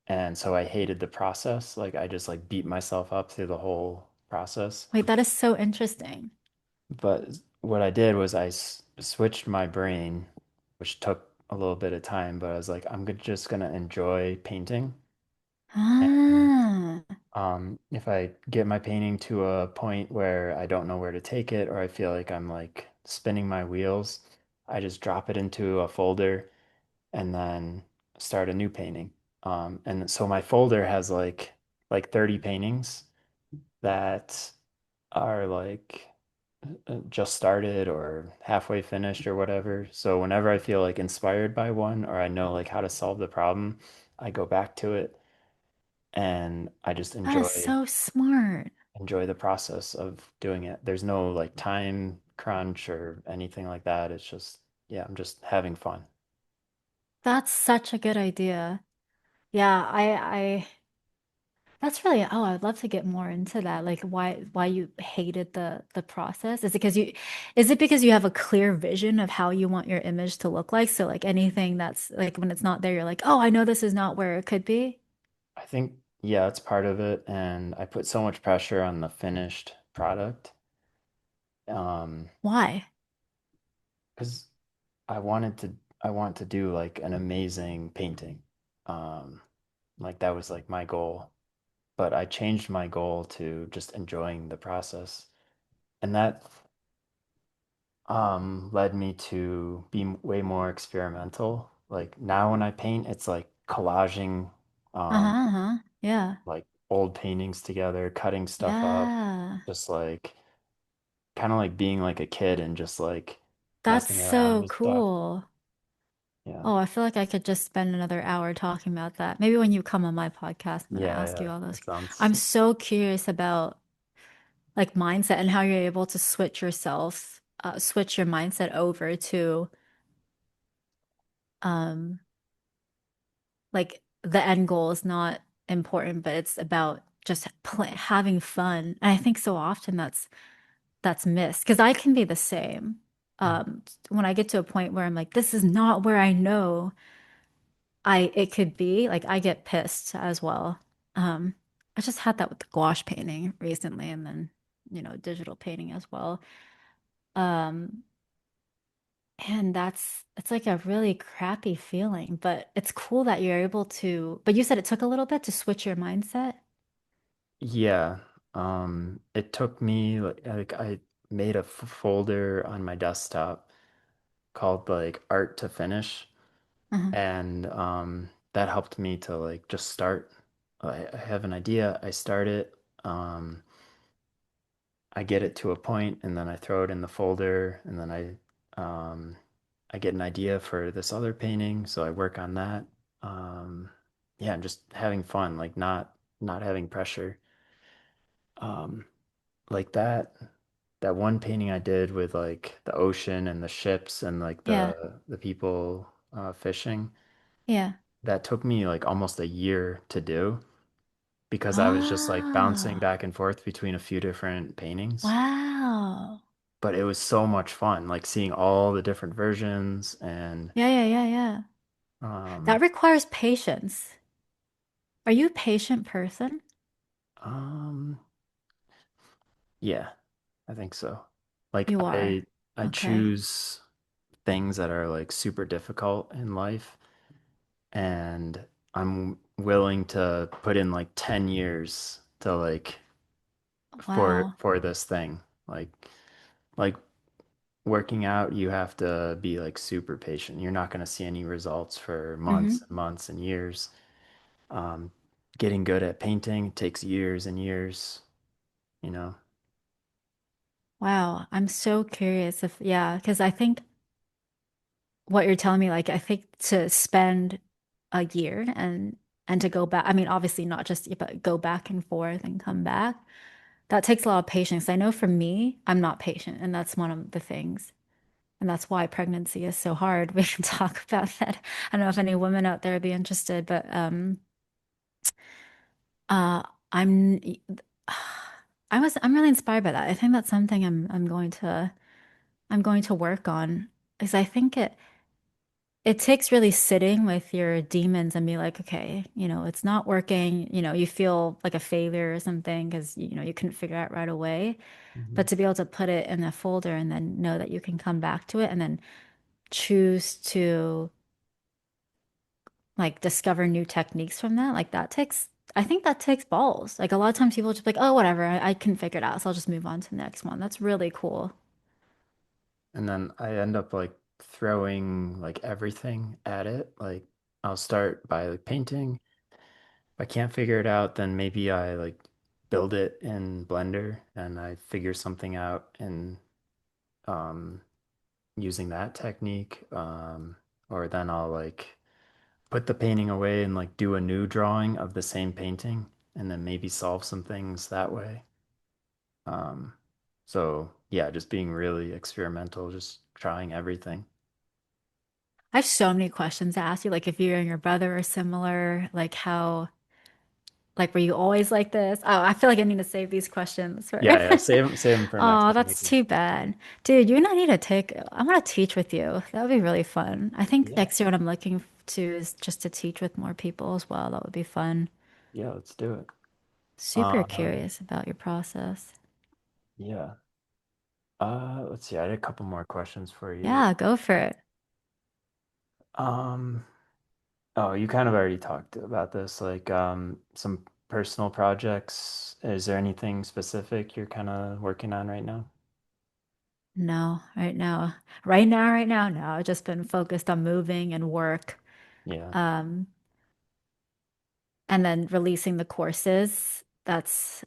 And so I hated the process. Like I just like beat myself up through the whole process. Wait, that is so interesting. But what I did was I switched my brain, which took a little bit of time, but I was like, just gonna enjoy painting. And Ah, if I get my painting to a point where I don't know where to take it, or I feel like I'm like spinning my wheels, I just drop it into a folder and then start a new painting. And so my folder has like 30 paintings that are like just started or halfway finished or whatever. So whenever I feel like inspired by one or I know like how to solve the problem, I go back to it and I just That is so smart. enjoy the process of doing it. There's no like time crunch or anything like that. It's just, yeah, I'm just having fun. That's such a good idea. Yeah, that's really, oh, I'd love to get more into that. Like why you hated the process? Is it because you have a clear vision of how you want your image to look like? So like anything that's like when it's not there, you're like, oh, I know this is not where it could be. I think, yeah, it's part of it. And I put so much pressure on the finished product. Um, Why? because I want to do like an amazing painting. Um, like that was like my goal. But I changed my goal to just enjoying the process. And that led me to be way more experimental. Like now when I paint, it's like collaging Uh-huh, um uh-huh. Yeah. like old paintings together, cutting stuff up, Yeah. just like kind of like being like a kid and just like That's messing around so with stuff. cool. Yeah. Oh, I feel like I could just spend another hour talking about that. Maybe when you come on my podcast, I'm gonna Yeah, ask you yeah. all those. That sounds I'm so curious about like mindset and how you're able to switch your mindset over to um like the end goal is not important, but it's about just having fun. And I think so often that's missed because I can be the same. When I get to a point where I'm like, this is not where I know it could be, like I get pissed as well. Um, I just had that with the gouache painting recently, and then digital painting as well. Um, and it's like a really crappy feeling, but it's cool that you're able to. But you said it took a little bit to switch your mindset. yeah. It took me like I made a folder on my desktop called like art to finish. Uh-huh. And that helped me to like just start. I have an idea, I start it, I get it to a point, and then I throw it in the folder, and then I get an idea for this other painting, so I work on that. Um, yeah, I'm just having fun, like not having pressure. Um, like that one painting I did with like the ocean and the ships and like Yeah. the people fishing. Yeah. That took me like almost a year to do because I was just like bouncing Ah, back and forth between a few different paintings. wow. But it was so much fun, like seeing all the different versions and Yeah, yeah, yeah, yeah. That um requires patience. Are you a patient person? um yeah, I think so. Like You are. I Okay. choose things that are like super difficult in life and I'm willing to put in like 10 years to like Wow. for this thing. Like working out, you have to be like super patient. You're not going to see any results for months Hmm. and months and years. Um, Getting good at painting takes years and years, you know. Wow. I'm so curious if, yeah, because I think what you're telling me, like, I think to spend a year and to go back, I mean, obviously not just, but go back and forth and come back, that takes a lot of patience. I know for me, I'm not patient, and that's one of the things. And that's why pregnancy is so hard. We can talk about that. I don't know if any women out there would be interested, but uh I'm I'm really inspired by that. I think that's something I'm going to work on because I think it takes really sitting with your demons and be like, okay, it's not working. You feel like a failure or something because you couldn't figure out right away. Mhm. But to be able to put it in a folder and then know that you can come back to it and then choose to like discover new techniques from that, like I think that takes balls. Like a lot of times people just be like, oh, whatever, I can figure it out, so I'll just move on to the next one. That's really cool. And then I end up like throwing like everything at it. Like I'll start by like painting. If I can't figure it out, then maybe I like build it in Blender and I figure something out um, using that technique. Or then I'll like put the painting away and like do a new drawing of the same painting and then maybe solve some things that way. Um, so yeah, just being really experimental, just trying everything. I have so many questions to ask you, like if you and your brother are similar, like how, like were you always like this? Oh, I feel like I need to save these questions for. Yeah, yeah, save them for next Oh, time we that's can. too bad. Dude, you and I need to take, I want to teach with you. That would be really fun. I think Yeah. next year what I'm looking to is just to teach with more people as well. That would be fun. Yeah, let's do it. Super Um, curious about your process. yeah. Let's see. I had a couple more questions for you. Yeah, go for it. Um, oh, you kind of already talked about this, like some personal projects. Is there anything specific you're kind of working on right now? No, right now, no. I've just been focused on moving and work. Yeah. Um, and then releasing the courses. That's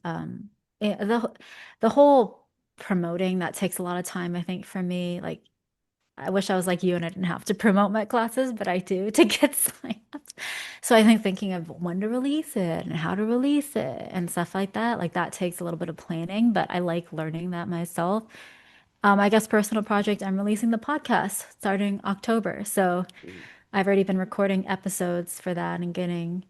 the whole promoting that takes a lot of time, I think, for me. Like I wish I was like you and I didn't have to promote my classes, but I do to get signed up. So I think thinking of when to release it and how to release it and stuff like that takes a little bit of planning, but I like learning that myself. I guess personal project, I'm releasing the podcast starting October. So Sweet. I've already been recording episodes for that and getting,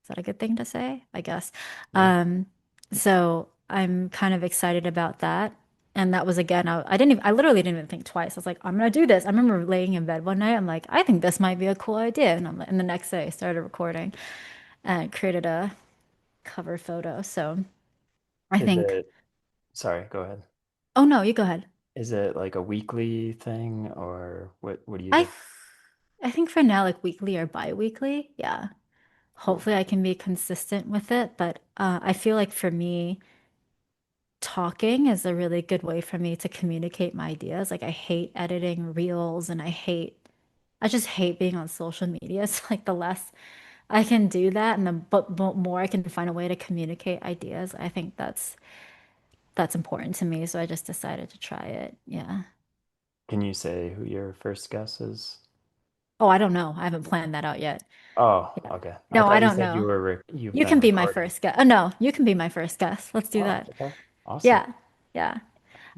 is that a good thing to say? I guess. Yeah. Um, so I'm kind of excited about that. And that was again, I didn't even, I literally didn't even think twice. I was like, I'm gonna do this. I remember laying in bed one night. I'm like, I think this might be a cool idea. And I'm like, and the next day I started recording and created a cover photo. So I Is think, it, sorry, go ahead. oh no, you go ahead. Is it like a weekly thing or what do you I, do? th I think for now, like weekly or bi-weekly. Yeah. Cool. Hopefully I can be consistent with it. But I feel like for me, talking is a really good way for me to communicate my ideas. Like I hate editing reels and I just hate being on social media. So like the less I can do that and the but more I can find a way to communicate ideas, I think that's important to me. So I just decided to try it. Yeah. Can you say who your first guess is? Oh, I don't know. I haven't planned that out yet. Oh, Yeah. okay. I No, I thought you don't said know. you've You been can be my recording. first guest. Oh no, you can be my first guest. Let's do Oh, that. okay. Awesome. Yeah. Yeah.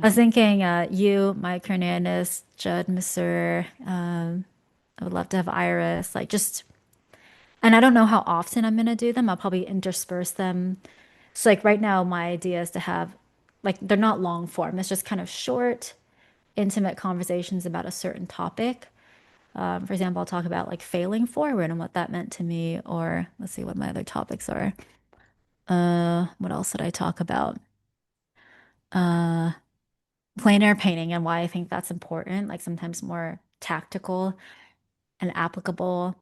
I Yeah. was thinking you, Mike Hernandez, Judd Masur, I would love to have Iris, like just, and I don't know how often I'm gonna do them. I'll probably intersperse them. So like right now, my idea is to have, like they're not long form. It's just kind of short, intimate conversations about a certain topic. For example, I'll talk about like failing forward and what that meant to me, or let's see what my other topics are. What else did I talk about? Uh, Plein air painting and why I think that's important, like sometimes more tactical and applicable.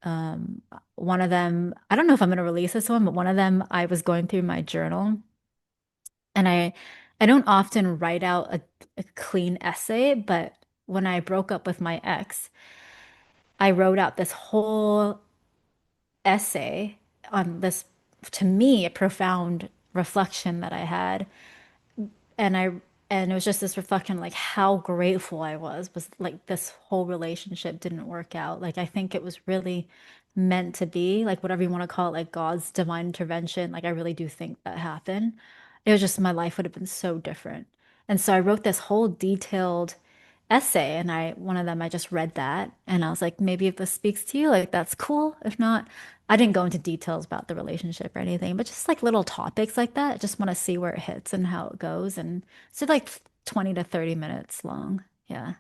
Um, One of them, I don't know if I'm going to release this one, but one of them, I was going through my journal and I don't often write out a clean essay, but when I broke up with my ex, I wrote out this whole essay on this, to me, a profound reflection that I had. And and it was just this reflection like how grateful I was like this whole relationship didn't work out. Like I think it was really meant to be, like whatever you want to call it, like God's divine intervention. Like I really do think that happened. It was just my life would have been so different. And so I wrote this whole detailed essay and I one of them I just read that and I was like, maybe if this speaks to you, like that's cool. If not, I didn't go into details about the relationship or anything, but just like little topics like that. I just want to see where it hits and how it goes. And so like 20 to 30 minutes long. Yeah.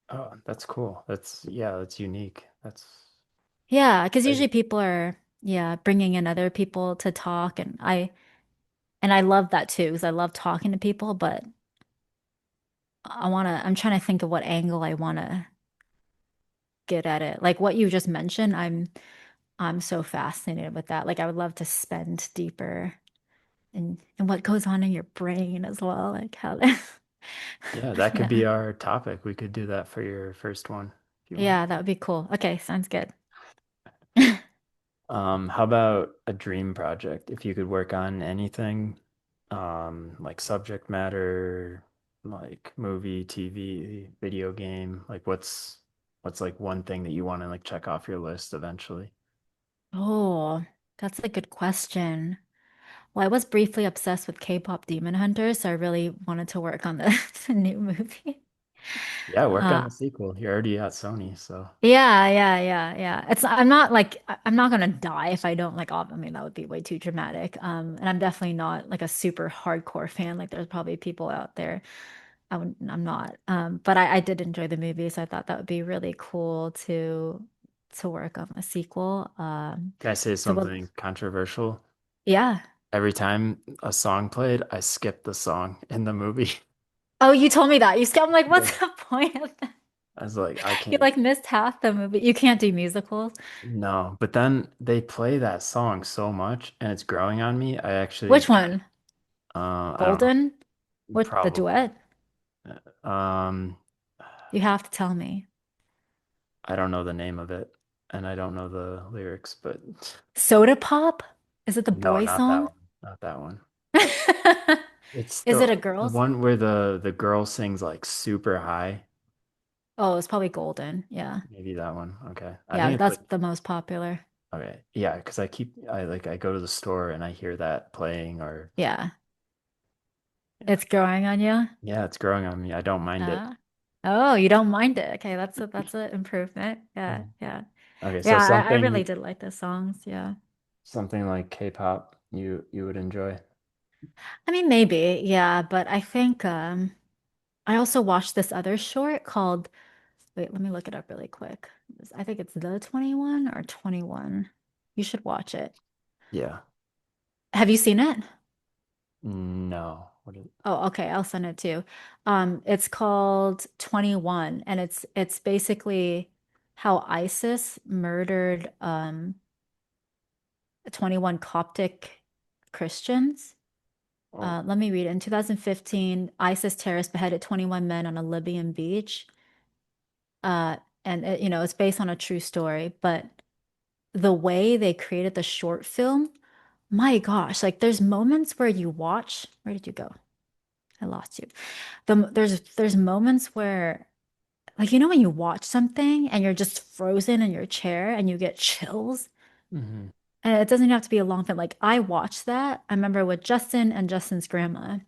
Oh, that's cool. Yeah, that's unique. That's Yeah, because usually exciting. people are, yeah, bringing in other people to talk and I love that too because I love talking to people, but I'm trying to think of what angle I want to get at it. Like what you just mentioned, I'm so fascinated with that. Like I would love to spend deeper in what goes on in your brain as well. Like how Yeah, that could yeah. be our topic. We could do that for your first one if you want. Yeah, that would be cool. Okay, sounds good. How about a dream project? If you could work on anything, like subject matter, Like movie, TV, video game? Like what's like one thing that you want to like check off your list eventually? Oh, that's a good question. Well, I was briefly obsessed with K-pop Demon Hunters, so I really wanted to work on the, the new movie. Yeah, work on Uh, the sequel. You're already at Sony, so yeah. I'm not like I'm not gonna die if I don't like. I mean, that would be way too dramatic. And I'm definitely not like a super hardcore fan. Like, there's probably people out there. I'm not. But I did enjoy the movie, so I thought that would be really cool to work on a sequel. can I say So we'll, something controversial? yeah. Every time a song played, I skipped the song in the movie. Oh, you told me that. I'm like, Yeah. what's the point of that? I was like, I You can't. like missed half the movie. You can't do musicals. No, but then they play that song so much and it's growing on me. Which one? I don't know, Golden? What the probably. duet? Um, You have to tell me. I don't know the name of it and I don't know the lyrics, but Soda Pop? Is it the no, boy not that song? one. Not that one. It's Is it a the girl's? one where the girl sings like super high. Oh, it's probably Golden. Yeah. Maybe that one. Okay. I Yeah, think it's that's like the most popular. okay. Yeah, because I go to the store and I hear that playing or Yeah. yeah. It's growing on you. Yeah, it's growing on me. I don't mind it. Uh, oh, you don't mind it. Okay, that's a improvement. Yeah, Mhm. yeah. Okay, so Yeah, I really did like the songs. Yeah. something like K-pop you would enjoy. I mean, maybe, yeah, but I think I also watched this other short called, wait, let me look it up really quick. I think it's The 21 or 21. You should watch it. Yeah. Have you seen it? No. What is Oh, okay, I'll send it to you. It's called 21, and it's basically how ISIS murdered 21 Coptic Christians. oh. Let me read it. In 2015, ISIS terrorists beheaded 21 men on a Libyan beach. Uh, and it's based on a true story, but the way they created the short film, my gosh, like there's moments where you watch, where did you go? I lost you. There's moments where like when you watch something and you're just frozen in your chair and you get chills. Hmm. And it doesn't have to be a long film. Like I watched that, I remember with Justin and Justin's grandma.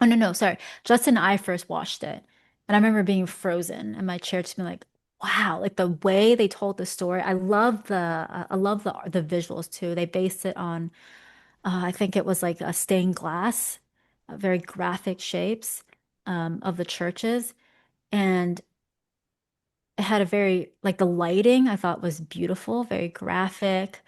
Oh no, no, sorry. Justin and I first watched it. And I remember being frozen in my chair just being like, wow, like the way they told the story. I love the visuals too. They based it on I think it was like a stained glass, very graphic shapes of the churches. And it had a very like the lighting I thought was beautiful, very graphic.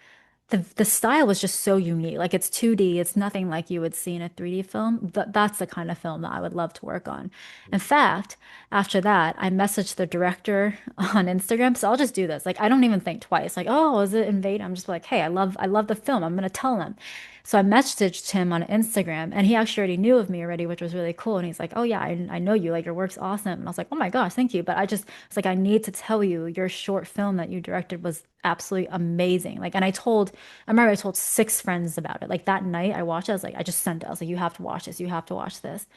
The style was just so unique. Like it's 2D, it's nothing like you would see in a 3D film. But that's the kind of film that I would love to work on. In fact, after that, I messaged the director on Instagram. So I'll just do this. Like I don't even think twice. Like, oh, is it Invade? I'm just like, hey, I love the film. I'm gonna tell him. So I messaged him on Instagram and he actually already knew of me already, which was really cool. And he's like, oh yeah, I know you. Like your work's awesome. And I was like, oh my gosh, thank you. But I just it's like I need to tell you your short film that you directed was absolutely amazing. Like, and I remember I told 6 friends about it. Like that night I watched it, I was like, I just sent it. I was like, you have to watch this. You have to watch this.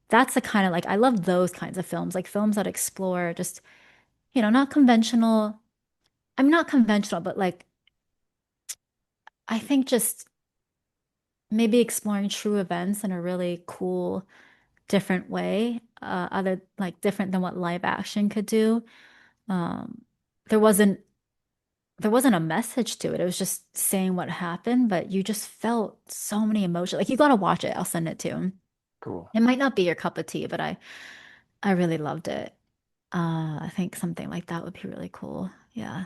That's the kind of like I love those kinds of films, like films that explore just, not conventional. I'm not conventional, but like I think just maybe exploring true events in a really cool, different way, other like different than what live action could do. Um, there wasn't there wasn't a message to it. It was just saying what happened, but you just felt so many emotions. Like you gotta watch it. I'll send it to him. Cool. It might not be your cup of tea, but I really loved it. I think something like that would be really cool. Yeah.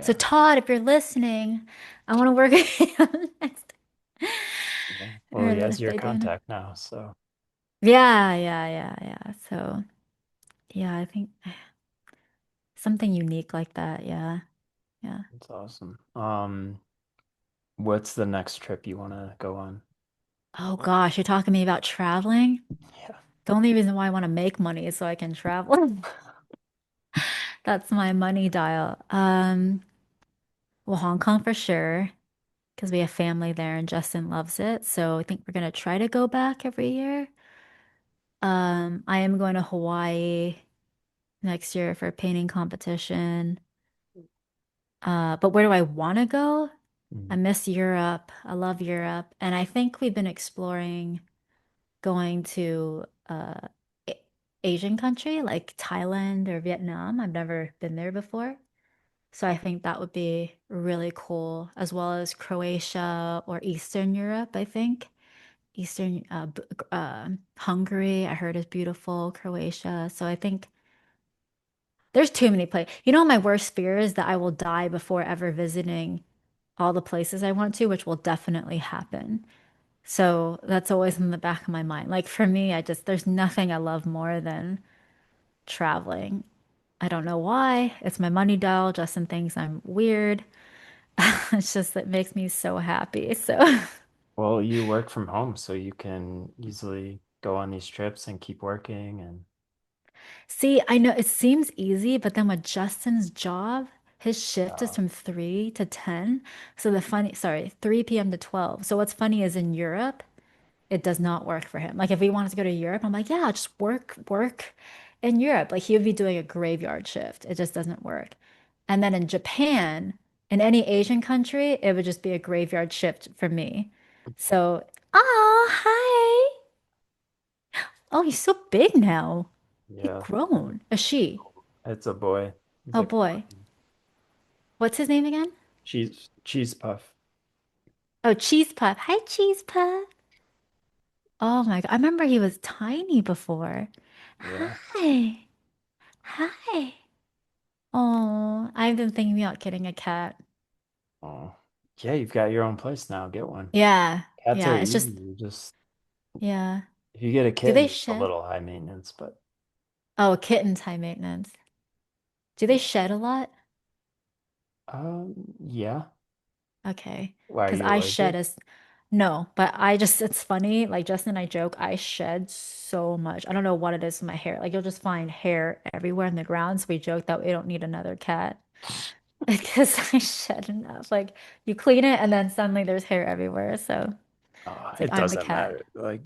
So Yeah. Todd, if you're listening, I want to work with you next. Yeah. Well, Or he has if your they do. contact now, so Yeah. So yeah, I think something unique like that. Yeah. Yeah. it's awesome. What's the next trip you want to go on? Oh gosh, you're talking to me about traveling? Yeah. The only reason why I want to make money is so I can travel. That's my money dial. Well, Hong Kong for sure, because we have family there and Justin loves it. So I think we're gonna try to go back every year. I am going to Hawaii next year for a painting competition. But where do I want to go? I Mm. miss Europe. I love Europe. And I think we've been exploring going to A- Asian country like Thailand or Vietnam. I've never been there before. So I think that would be really cool, as well as Croatia or Eastern Europe, I think. Eastern Hungary, I heard is beautiful, Croatia. So I think there's too many places. You know, my worst fear is that I will die before ever visiting all the places I want to, which will definitely happen. So that's always in the back of my mind. Like for me, there's nothing I love more than traveling. I don't know why. It's my money dial. Justin thinks I'm weird. It's just that makes me so happy. So Well, you work from home, so you can easily go on these trips and keep working and see, I know it seems easy, but then with Justin's job, his shift is uh, from 3 to 10. So sorry, 3 p.m. to 12. So what's funny is in Europe, it does not work for him. Like if he wanted to go to Europe, I'm like, yeah, just work in Europe. Like he would be doing a graveyard shift. It just doesn't work. And then in Japan, in any Asian country, it would just be a graveyard shift for me. So, oh, hi. Oh, he's so big now. He's yeah. grown. A she. It's a boy. He's Oh like boy. What's his name again? cheese puff. Oh, Cheese Puff. Hi, Cheese Puff. Oh my God. I remember he was tiny before. Yeah. Hi. Hi. Oh, I've been thinking about getting a cat. Oh. Yeah, you've got your own place now. Get one. Yeah. Cats are Yeah. It's easy. just, You just yeah. if you get a Do kitten, they it's a shed? little high maintenance, but Oh, kittens, high maintenance. Do they shed a lot? yeah. Okay. Why are Because you I shed allergic? as, no, but it's funny. Like Justin and I joke, I shed so much. I don't know what it is with my hair. Like you'll just find hair everywhere in the ground. So we joke that we don't need another cat because I shed enough. Like you clean it and then suddenly there's hair everywhere. So it's like It I'm the doesn't cat. matter. Like,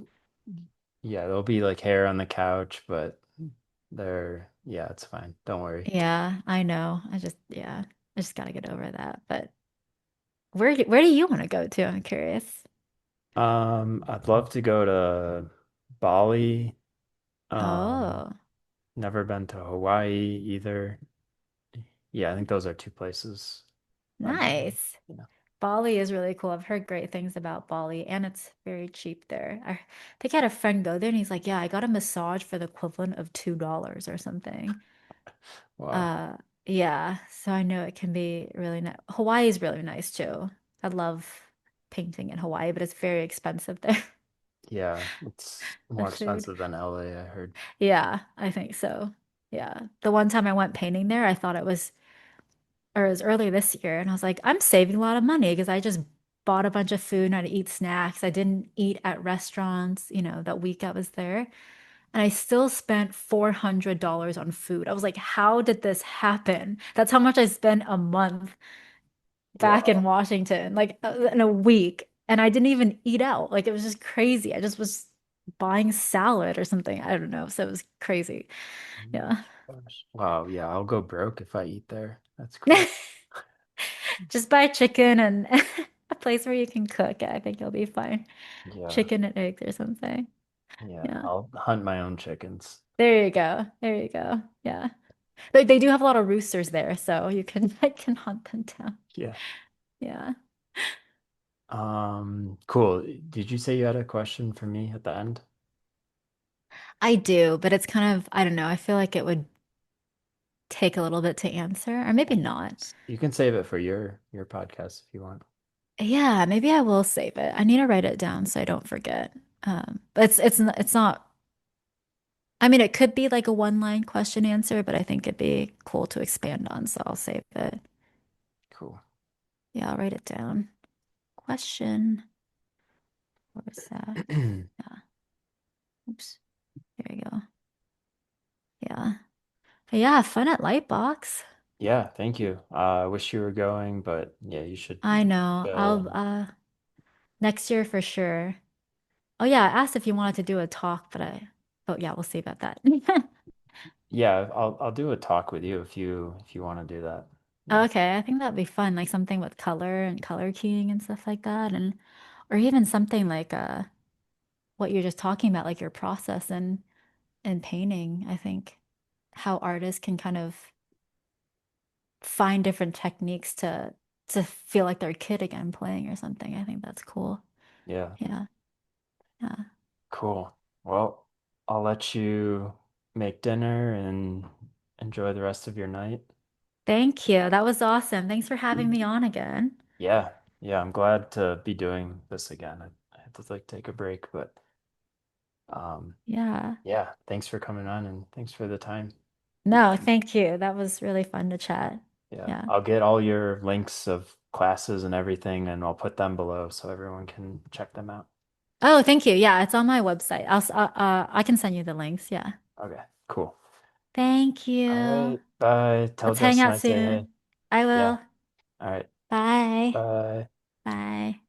yeah, there'll be like hair on the couch, but yeah, it's fine. Don't worry. Yeah, I know. Yeah, I just gotta get over that. But where do you want to go to? I'm curious. I'd love to go to Bali. Um, Oh, Never been to Hawaii either. Yeah, I think those are two places I'd go. nice. Yeah. Bali is really cool. I've heard great things about Bali, and it's very cheap there. I think I had a friend go there, and he's like, "Yeah, I got a massage for the equivalent of $2 or something." Wow. Uh, yeah. So I know it can be really nice. Hawaii is really nice too. I love painting in Hawaii, but it's very expensive there. Yeah, it's The more food. expensive than LA, I heard. Yeah, I think so. Yeah. The one time I went painting there, I thought it was earlier this year, and I was like, I'm saving a lot of money because I just bought a bunch of food and I'd eat snacks. I didn't eat at restaurants, that week I was there. And I still spent $400 on food. I was like, how did this happen? That's how much I spent a month back in Wow. Washington, like in a week. And I didn't even eat out. Like it was just crazy. I just was buying salad or something. I don't know. So it was crazy. Oh my Yeah. gosh. Wow, yeah, I'll go broke if I eat there. That's crazy. Just buy chicken and a place where you can cook. I think you'll be fine. Yeah, Chicken and eggs or something. yeah. Yeah. I'll hunt my own chickens. There you go. There you go. Yeah. They do have a lot of roosters there, so you can I can hunt them down. Yeah. Yeah. Cool. Did you say you had a question for me at the end? I do, but it's kind of, I don't know, I feel like it would take a little bit to answer, or maybe not. You can save it for your podcast if you want. Yeah, maybe I will save it. I need to write it down so I don't forget. But it's not. I mean, it could be like a one line question answer, but I think it'd be cool to expand on, so I'll save it. Cool. Yeah, I'll write it down. Question. Where's that? Yeah. Oops. There you go. Yeah. But yeah, fun at Lightbox. Yeah, thank you. I wish you were going, but yeah, you should I know. go I'll and next year for sure. Oh yeah, I asked if you wanted to do a talk, but I But yeah, we'll see about that. Yeah, I'll do a talk with you if you want to do that. Yeah. Okay, I think that'd be fun, like something with color and color keying and stuff like that, and or even something like what you're just talking about, like your process and painting. I think how artists can kind of find different techniques to feel like they're a kid again playing or something. I think that's cool. Yeah. Yeah. Yeah. Cool. Well, I'll let you make dinner and enjoy the rest of your night. Thank you. That was awesome. Thanks for having me on again. Yeah. Yeah, I'm glad to be doing this again. I had to like take a break, but um Yeah. yeah, thanks for coming on and thanks for the time. No, thank you. That was really fun to chat. Yeah. Yeah. I'll get all your links of classes and everything and I'll put them below so everyone can check them out. Oh, thank you. Yeah, it's on my website. I can send you the links. Yeah. Okay, cool. Thank All you. right. Bye. Tell Let's hang Justin out I say hey. soon. I Yeah. will. All right. Bye. Bye. Bye.